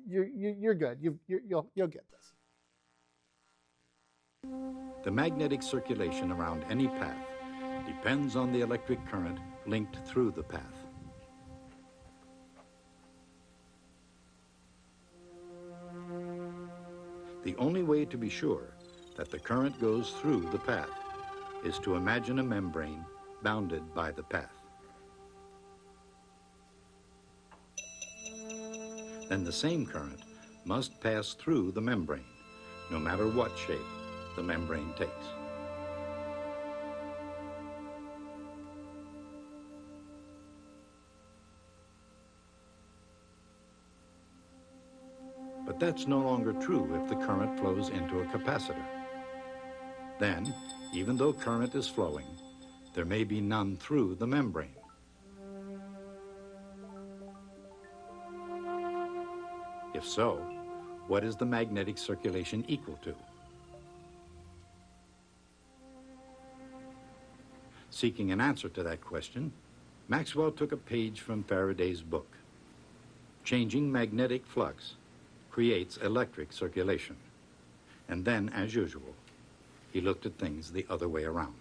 you're good. You'll get this. The magnetic circulation around any path depends on the electric current linked through the path. The only way to be sure that the current goes through the path is to imagine a membrane bounded by the path. Then the same current must pass through the membrane, no matter what shape the membrane takes. But that's no longer true if the current flows into a capacitor. Then, even though current is flowing, there may be none through the membrane. If so, what is the magnetic circulation equal to? Seeking an answer to that question, Maxwell took a page from Faraday's book. Changing magnetic flux creates electric circulation. And then, as usual, he looked at things the other way around.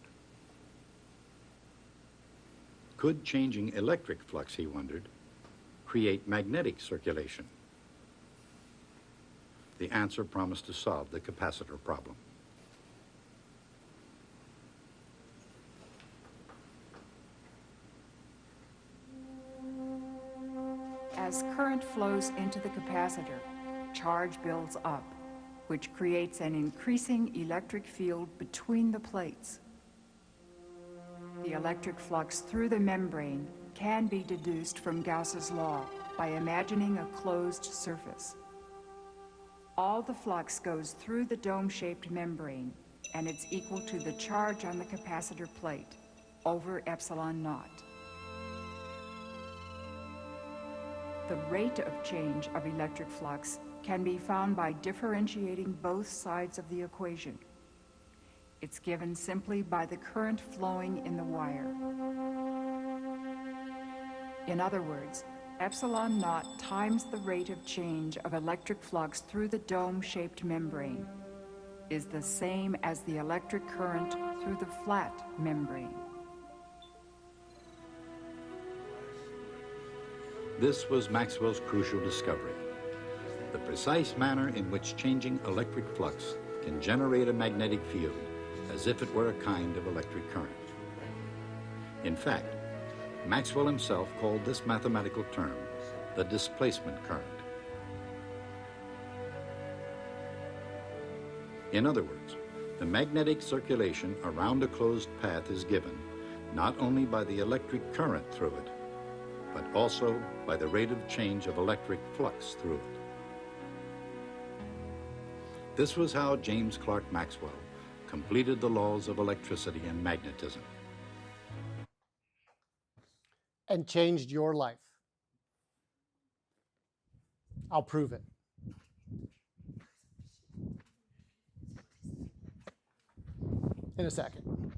Could changing electric flux, he wondered, create magnetic circulation? The answer promised to solve the capacitor problem. As current flows into the capacitor, charge builds up, which creates an increasing electric field between the plates. The electric flux through the membrane can be deduced from Gauss's law by imagining a closed surface. All the flux goes through the dome-shaped membrane, and it's equal to the charge on the capacitor plate over epsilon naught. The rate of change of electric flux can be found by differentiating both sides of the equation. It's given simply by the current flowing in the wire. In other words, epsilon naught times the rate of change of electric flux through the dome-shaped membrane is the same as the electric current through the flat membrane. This was Maxwell's crucial discovery: the precise manner in which changing electric flux can generate a magnetic field as if it were a kind of electric current. In fact, Maxwell himself called this mathematical term the displacement current. In other words, the magnetic circulation around a closed path is given not only by the electric current through it, but also by the rate of change of electric flux through it. This was how James Clerk Maxwell completed the laws of electricity and magnetism. And changed your life. I'll prove it. In a second.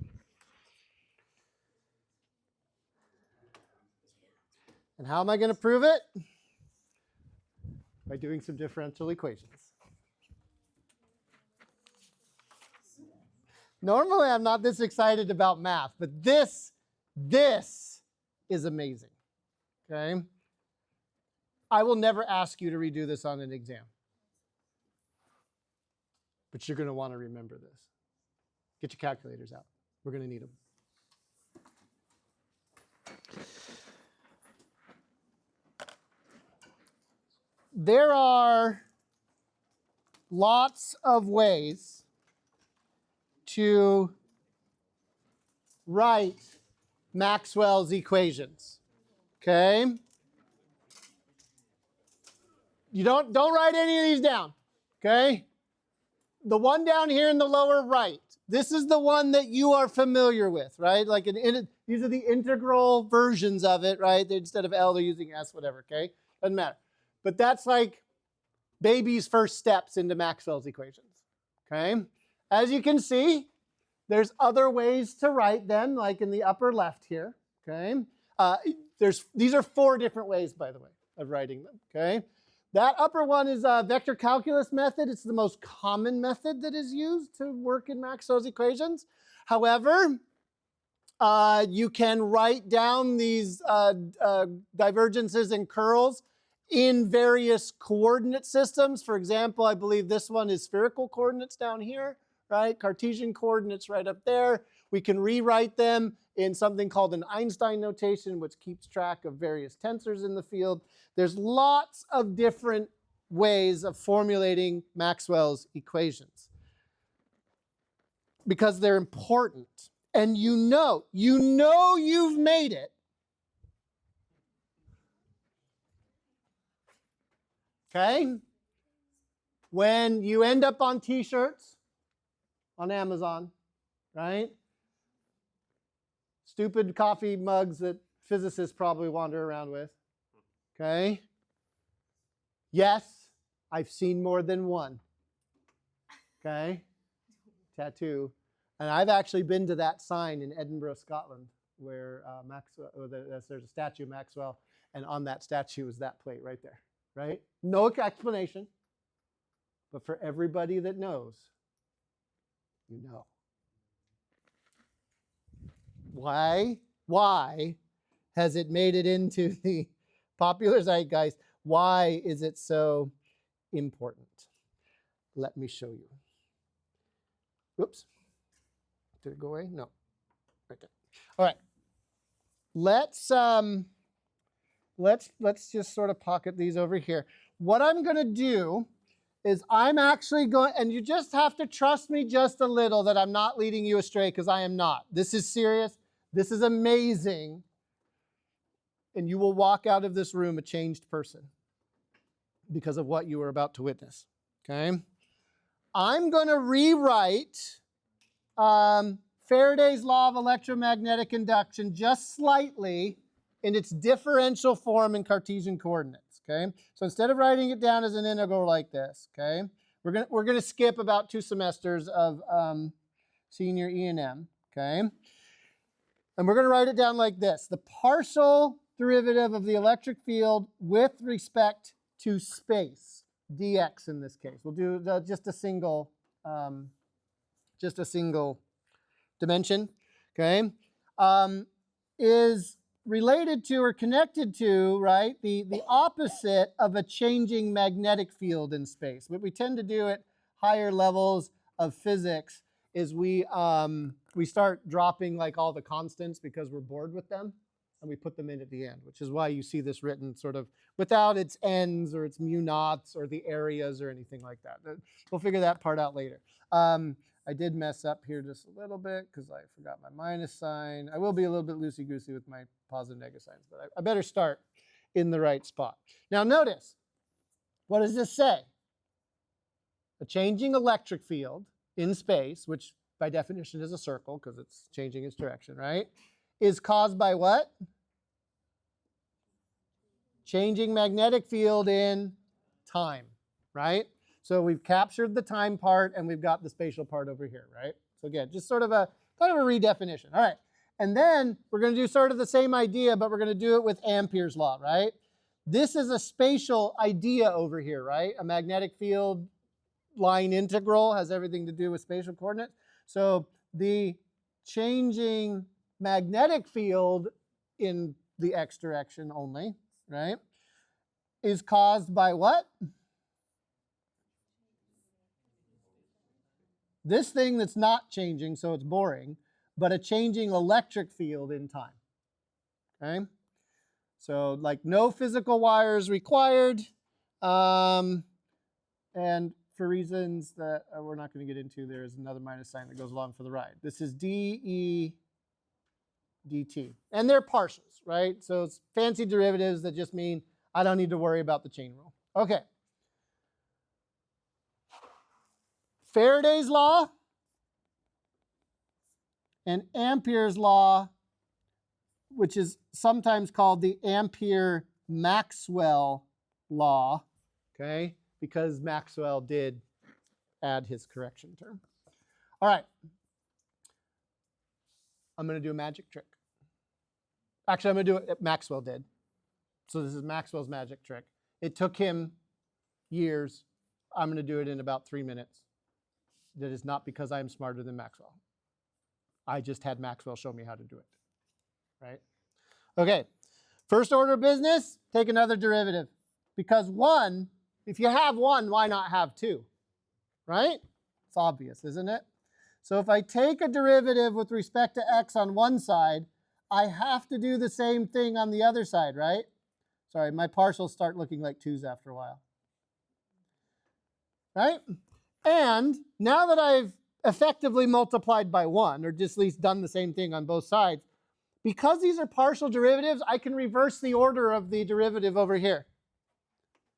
And how am I going to prove it? By doing some differential equations. Normally, I'm not this excited about math, but this is amazing, okay? I will never ask you to redo this on an exam, but you're going to want to remember this. Get your calculators out. We're going to need them. There are lots of ways to write Maxwell's equations, okay? You don't write any of these down, okay? The one down here in the lower right, this is the one that you are familiar with, right? Like these are the integral versions of it, right? Instead of L, they're using S, whatever, okay? Doesn't matter. but that's like baby's first steps into Maxwell's equations, okay? As you can see, there's other ways to write them, like in the upper left here, okay? These are 4 different ways, by the way, of writing them, okay? That upper one is a vector calculus method. It's the most common method that is used to work in Maxwell's equations. However, you can write down these divergences and curls in various coordinate systems. For example, I believe this one is spherical coordinates down here, right? Cartesian coordinates right up there. We can rewrite them in something called an Einstein notation, which keeps track of various tensors in the field. There's lots of different ways of formulating Maxwell's equations because they're important. And you know you've made it okay? When you end up on t-shirts on Amazon, right? Stupid coffee mugs that physicists probably wander around with, okay? Yes, I've seen more than one, okay? Tattoo. And I've actually been to that sign in Edinburgh, Scotland, where there's a statue of Maxwell, and on that statue is that plate right there, right? No explanation, but for everybody that knows, you know. Why has it made it into the popular zeitgeist? Why is it so important? Let me show you. Oops. Did it go away? No. Right there. All right. Let's just sort of pocket these over here. What I'm going to do is I'm actually going, and you just have to trust me just a little that I'm not leading you astray, because I am not. This is serious. This is amazing. And you will walk out of this room a changed person because of what you are about to witness. Okay? I'm going to rewrite Faraday's law of electromagnetic induction just slightly in its differential form in Cartesian coordinates. Okay? So instead of writing it down as an integral like this, okay, we're gonna skip about 2 semesters of senior E&M. Okay? And we're going to write it down like this. The partial derivative of the electric field with respect to space, dx in this case. We'll do just a single dimension, okay, is related to or connected to, right, the opposite of a changing magnetic field in space. What we tend to do at higher levels of physics is we start dropping like all the constants because we're bored with them, and we put them in at the end, which is why you see this written sort of without its n's or its mu naughts or the areas or anything like that. We'll figure that part out later. I did mess up here just a little bit because I forgot my minus sign. I will be a little bit loosey-goosey with my positive negative signs, but I better start in the right spot. Now notice, what does this say? A changing electric field in space, which by definition is a circle because it's changing its direction, right, is caused by what? Changing magnetic field in time, right? So we've captured the time part and we've got the spatial part over here, right? So again, just sort of a kind of a redefinition. All right, and then we're going to do sort of the same idea, but we're going to do it with Ampere's law, right? This is a spatial idea over here, right? A magnetic field line integral has everything to do with spatial coordinates. So the changing magnetic field in the x direction only, right, is caused by what? This thing that's not changing, so it's boring, but a changing electric field in time. Okay? So like no physical wires required, and for reasons that we're not going to get into, there is another minus sign that goes along for the ride. This is dE dt. And they're partials, right? So it's fancy derivatives that just mean I don't need to worry about the chain rule. Okay. Faraday's law and Ampere's law, which is sometimes called the Ampere-Maxwell law, okay, because Maxwell did add his correction term. All right. I'm going to do a magic trick. Actually, I'm going to do it. Maxwell did. So this is Maxwell's magic trick. It took him years. I'm going to do it in about 3 minutes. That is not because I am smarter than Maxwell. I just had Maxwell show me how to do it. Right? Okay. First order of business, take another derivative. Because 1, if you have 1, why not have 2? Right? It's obvious, isn't it? So if I take a derivative with respect to x on one side, I have to do the same thing on the other side, right? Sorry, my partials start looking like 2's after a while. Right? And now that I've effectively multiplied by 1, or just at least done the same thing on both sides, because these are partial derivatives, I can reverse the order of the derivative over here.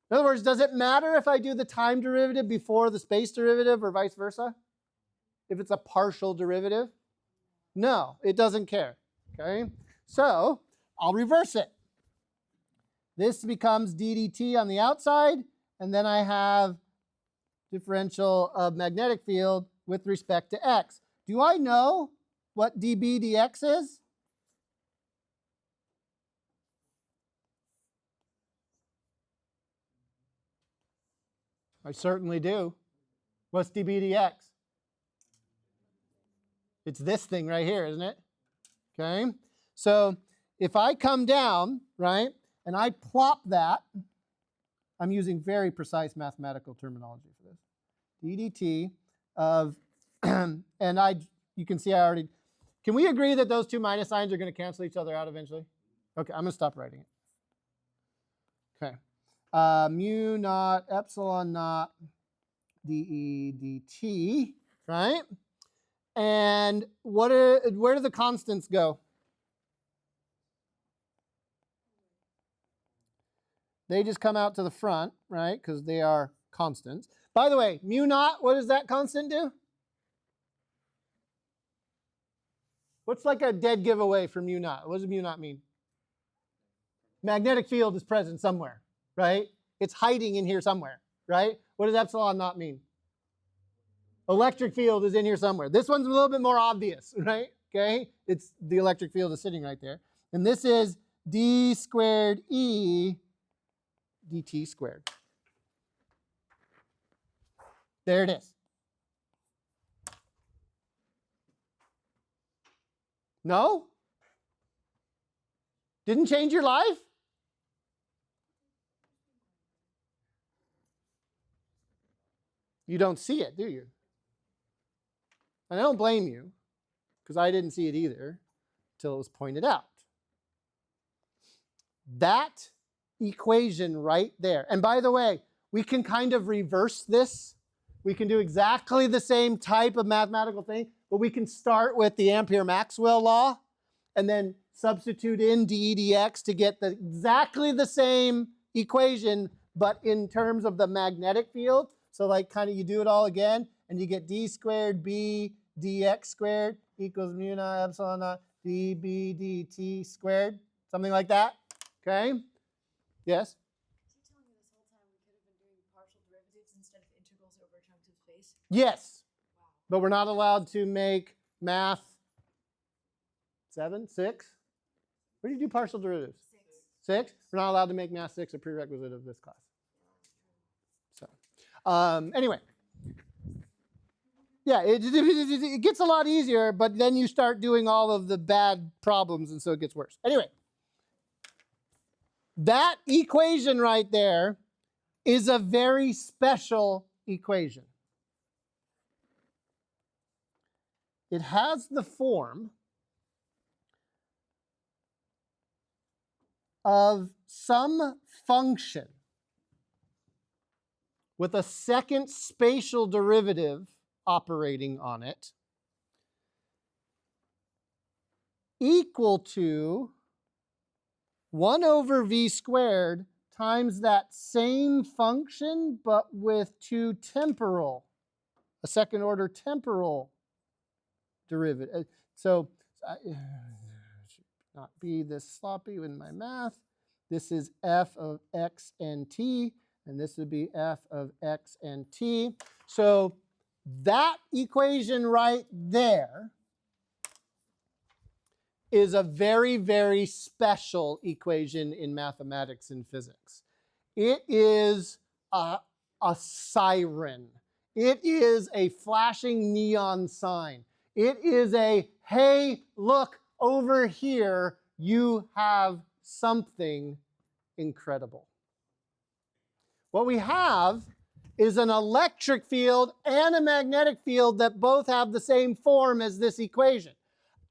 In other words, does it matter if I do the time derivative before the space derivative or vice versa? If it's a partial derivative? No, it doesn't care. Okay? So I'll reverse it. This becomes d dt on the outside, and then I have differential of magnetic field with respect to x. Do I know what dB dx is? I certainly do. What's dB dx? It's this thing right here, isn't it? Okay. So if I come down, right, and I plop that, I'm using very precise mathematical terminology for this. ddt of, and you can see I already, can we agree that those two minus signs are going to cancel each other out eventually? Okay, I'm going to stop writing it. Okay. Mu naught epsilon naught dE dt, right? And where do the constants go? They just come out to the front, right? Because they are constants. By the way, mu naught, what does that constant do? What's like a dead giveaway for mu naught? What does mu naught mean? Magnetic field is present somewhere, right? It's hiding in here somewhere, right? What does epsilon naught mean? Electric field is in here somewhere. This one's a little bit more obvious, right? Okay, it's the electric field is sitting right there. And this is d squared E dt squared. There it is. No? Didn't change your life? You don't see it, do you? And I don't blame you, because I didn't see it either until it was pointed out. That equation right there. And by the way, we can kind of reverse this. We can do exactly the same type of mathematical thing, but we can start with the Ampere-Maxwell law and then substitute in dE dx to get exactly the same equation, but in terms of the magnetic field. So like kind of you do it all again, and you get d squared b dx squared equals mu naught epsilon naught dB dt squared, something like that. Okay? Yes? Is he telling me this whole time we could have been doing partial derivatives instead of integrals over chunks of space? Yes. Wow. But we're not allowed to make math 7, 6. Where do you do partial derivatives? 6. We're not allowed to make math 6 a prerequisite of this class. So, anyway. Yeah, it gets a lot easier, but then you start doing all of the bad problems, and so it gets worse. Anyway, that equation right there is a very special equation. It has the form of some function with a second spatial derivative operating on it equal to 1 over v squared times that same function, but with a second order temporal derivative. So I should not be this sloppy with my math. This is f of x and t, and this would be f of x and t. So that equation right there is a very, very special equation in mathematics and physics. It is a siren. It is a flashing neon sign. It is a, hey, look over here, you have something incredible. What we have is an electric field and a magnetic field that both have the same form as this equation.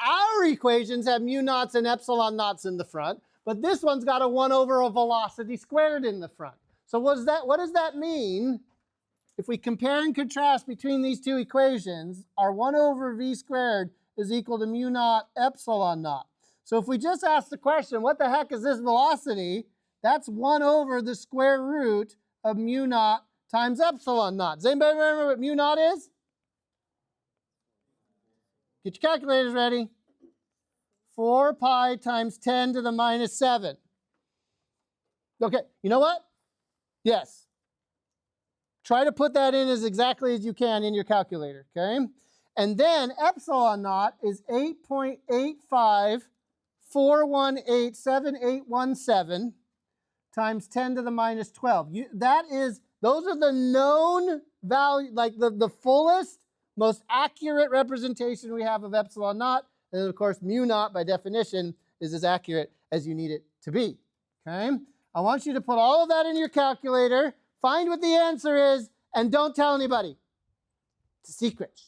Our equations have mu naughts and epsilon naughts in the front, but this one's got a 1 over a velocity squared in the front. So what does that mean? If we compare and contrast between these two equations, our 1 over v squared is equal to mu naught epsilon naught. So if we just ask the question, what the heck is this velocity? That's 1 over the square root of mu naught times epsilon naught. Does anybody remember what mu naught is? Get your calculators ready. 4 pi times 10 to the minus 7. Okay, you know what? Yes. Try to put that in as exactly as you can in your calculator, okay? And then epsilon naught is 8.8541877817 times 10 to the minus 12. Those are the known value, like the fullest, most accurate representation we have of epsilon naught. And of course, mu naught, by definition, is as accurate as you need it to be, okay? I want you to put all of that in your calculator, find what the answer is, and don't tell anybody. It's a secret.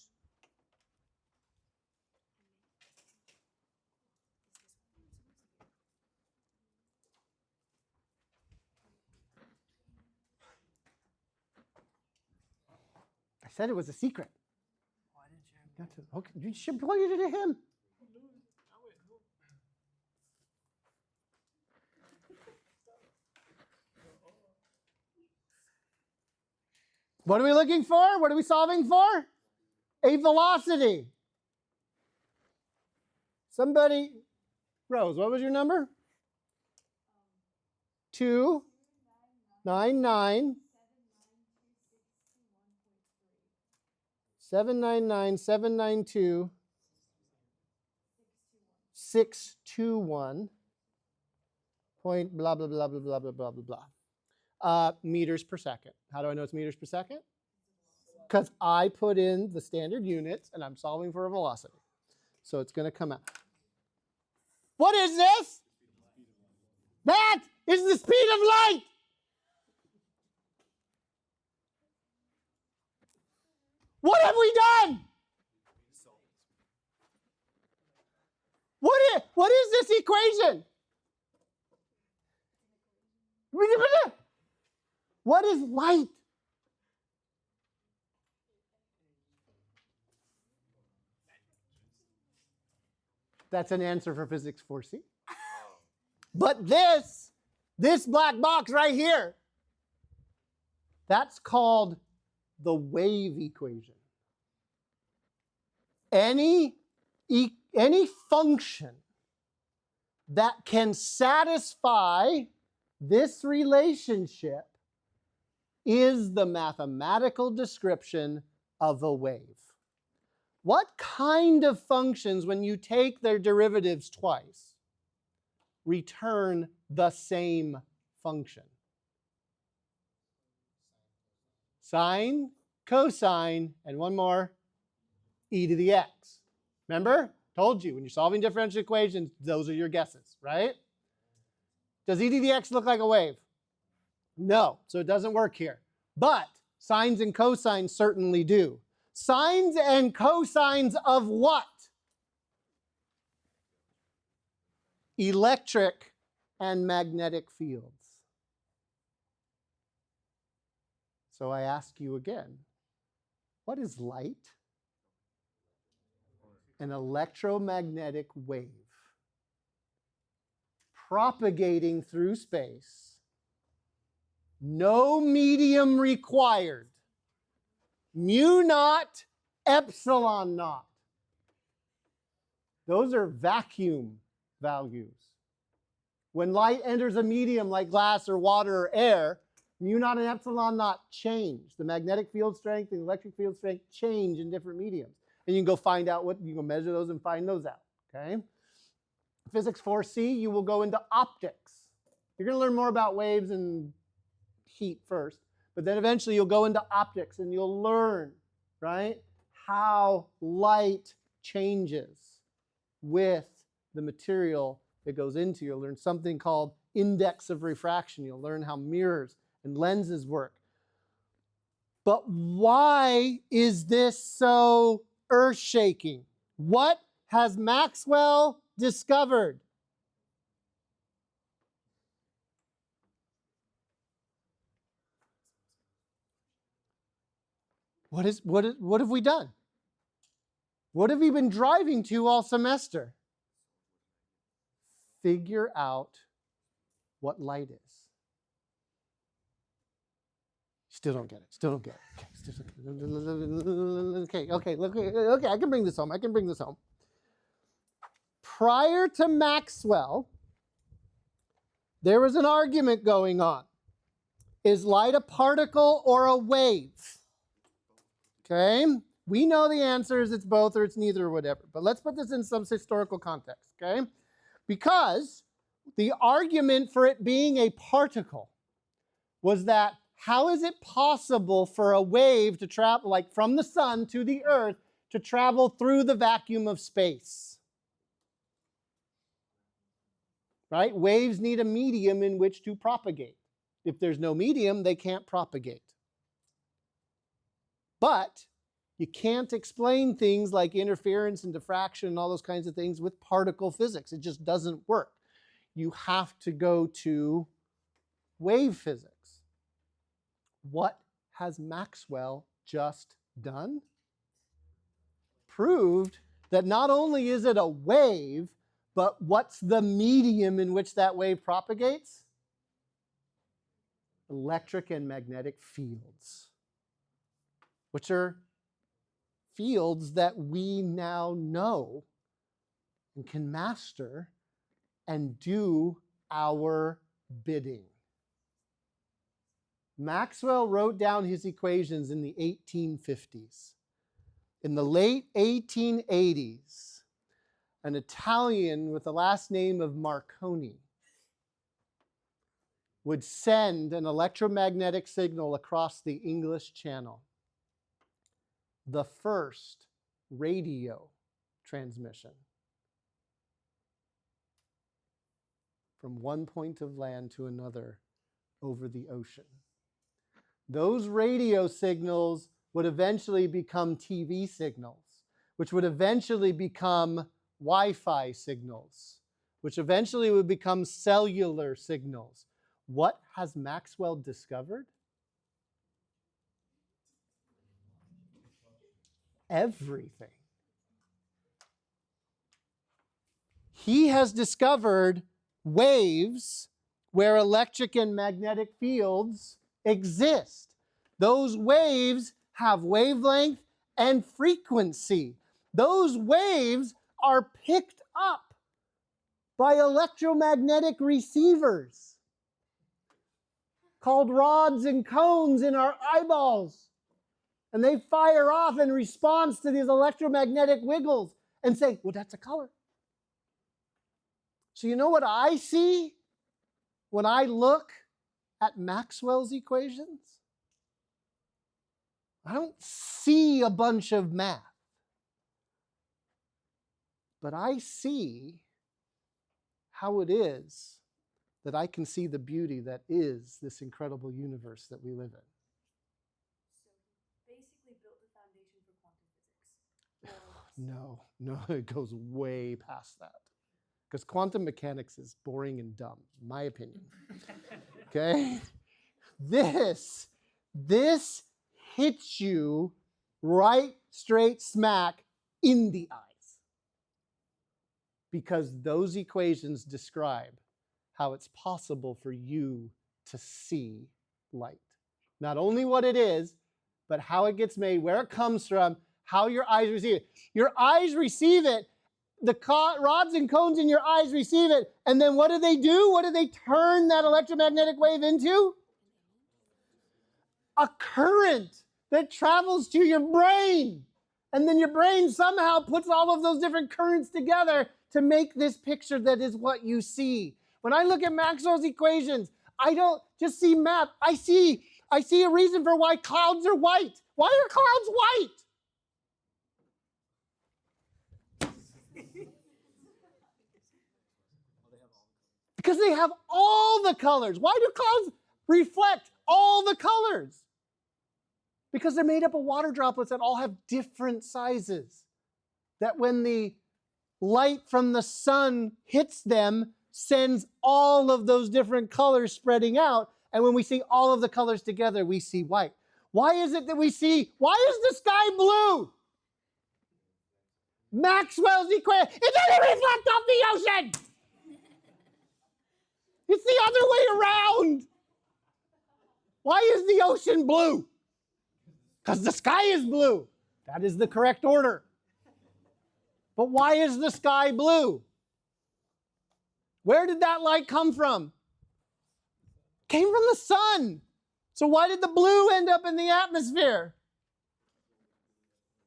I said it was a secret. Why didn't you? Okay, you should point it at him. What are we looking for? What are we solving for? A velocity. Somebody, Rose, what was your number? 299 799 792 621 point blah blah blah blah blah blah blah blah blah. Meters per second. How do I know it's meters per second? Because I put in the standard units and I'm solving for a velocity. So it's going to come out. What is this? That is the speed of light. What have we done? What is this equation? What is light? That's an answer for physics 4C. But this black box right here, that's called the wave equation. Any function that can satisfy this relationship is the mathematical description of a wave. What kind of functions, when you take their derivatives twice, return the same function? Sine, cosine, and one more, e to the x. Remember? Told you, when you're solving differential equations, those are your guesses, right? Does e to the x look like a wave? No, so it doesn't work here. But sines and cosines certainly do. Sines and cosines of what? Electric and magnetic fields. So I ask you again, what is light? An electromagnetic wave propagating through space. No medium required. Mu naught, epsilon naught. Those are vacuum values. When light enters a medium like glass or water or air, mu naught and epsilon naught change. The magnetic field strength and electric field strength change in different mediums. And you can go find out what, you can measure those and find those out, okay? Physics 4C, you will go into optics. You're going to learn more about waves and heat first, but then eventually you'll go into optics and you'll learn, right, how light changes with the material it goes into. You'll learn something called index of refraction. You'll learn how mirrors and lenses work. But why is this so earth-shaking? What has Maxwell discovered? What have we done? What have we been driving to all semester? Figure out what light is. Still don't get it. Still don't get it. Okay, I can bring this home. Prior to Maxwell, there was an argument going on. Is light a particle or a wave? Okay, we know the answer is it's both or it's neither or whatever. But let's put this in some historical context, okay? Because the argument for it being a particle was that how is it possible for a wave to travel, like from the sun to the earth, to travel through the vacuum of space? Right? Waves need a medium in which to propagate. If there's no medium, they can't propagate. But you can't explain things like interference and diffraction and all those kinds of things with particle physics. It just doesn't work. You have to go to wave physics. What has Maxwell just done? Proved that not only is it a wave, but what's the medium in which that wave propagates? Electric and magnetic fields, which are fields that we now know and can master and do our bidding. Maxwell wrote down his equations in the 1850s. In the late 1880s, an Italian with the last name of Marconi would send an electromagnetic signal across the English Channel. The first radio transmission from one point of land to another over the ocean. Those radio signals would eventually become TV signals, which would eventually become Wi-Fi signals, which eventually would become cellular signals. What has Maxwell discovered? Everything. He has discovered waves where electric and magnetic fields exist. Those waves have wavelength and frequency. Those waves are picked up by electromagnetic receivers called rods and cones in our eyeballs. And they fire off in response to these electromagnetic wiggles and say, well, that's a color. So you know what I see when I look at Maxwell's equations? I don't see a bunch of math. But I see how it is that I can see the beauty that is this incredible universe that we live in. So basically built the foundation for quantum physics. No, it goes way past that. Because quantum mechanics is boring and dumb, in my opinion. Okay? This hits you right straight smack in the eyes. Because those equations describe how it's possible for you to see light. Not only what it is, but how it gets made, where it comes from, how your eyes receive it. Your eyes receive it the rods and cones in your eyes receive it. And then what do? What do they turn that electromagnetic wave into? A current that travels to your brain. And then your brain somehow puts all of those different currents together to make this picture that is what you see. When I look at Maxwell's equations, I don't just see math. I see a reason for why clouds are white. Why are clouds white? Because they have all the colors. Why do clouds reflect all the colors? Because they're made up of water droplets that all have different sizes. That when the light from the sun hits them, sends all of those different colors spreading out. And when we see all of the colors together, we see white. Why is it that why is the sky blue? Maxwell's equation. It doesn't reflect off the ocean. It's the other way around. Why is the ocean blue? Because the sky is blue. That is the correct order. But why is the sky blue? Where did that light come from? Came from the sun. So why did the blue end up in the atmosphere?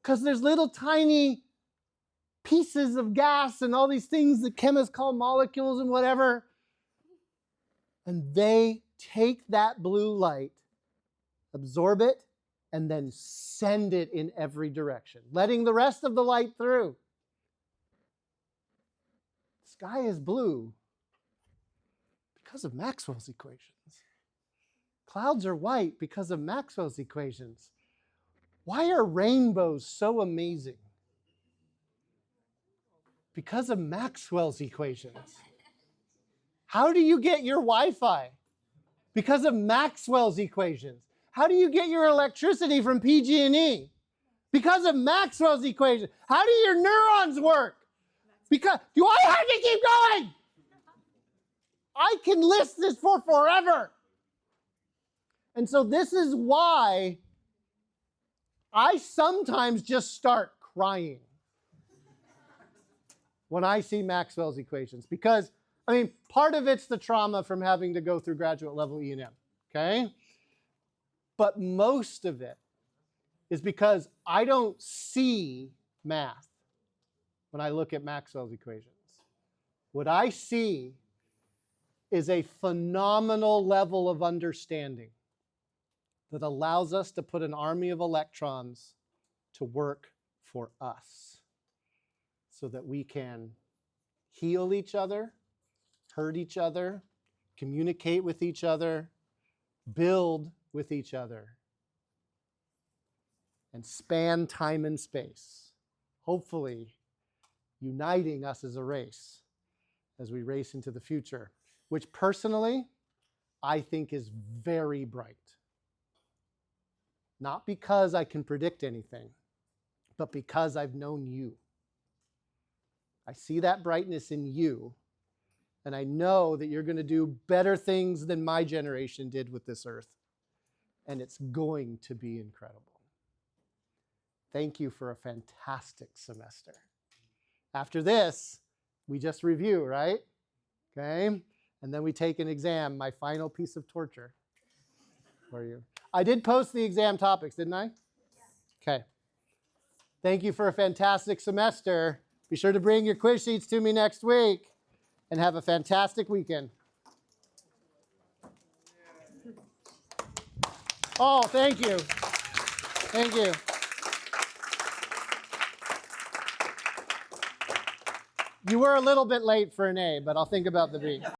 Because there's little tiny pieces of gas and all these things that chemists call molecules and whatever. And they take that blue light, absorb it, and then send it in every direction, letting the rest of the light through. The sky is blue because of Maxwell's equations. Clouds are white because of Maxwell's equations. Why are rainbows so amazing? Because of Maxwell's equations. How do you get your Wi-Fi? Because of Maxwell's equations. How do you get your electricity from PG&E? Because of Maxwell's equations. How do your neurons work? Because, do I have to keep going? I can list this for forever. And so this is why I sometimes just start crying when I see Maxwell's equations. Because, part of it's the trauma from having to go through graduate level E&M, okay? But most of it is because I don't see math when I look at Maxwell's equations. What I see is a phenomenal level of understanding that allows us to put an army of electrons to work for us so that we can heal each other, hurt each other, communicate with each other, build with each other, and span time and space, hopefully uniting us as a race as we race into the future, which personally I think is very bright. Not because I can predict anything, but because I've known you. I see that brightness in you, and I know that you're going to do better things than my generation did with this earth. And it's going to be incredible. Thank you for a fantastic semester. After this, we just review, right? Okay? And then we take an exam, my final piece of torture for you. I did post the exam topics, didn't I? Okay. Thank you for a fantastic semester. Be sure to bring your quiz sheets to me next week, and have a fantastic weekend. Oh, thank you. Thank you. You were a little bit late for an A, but I'll think about the B.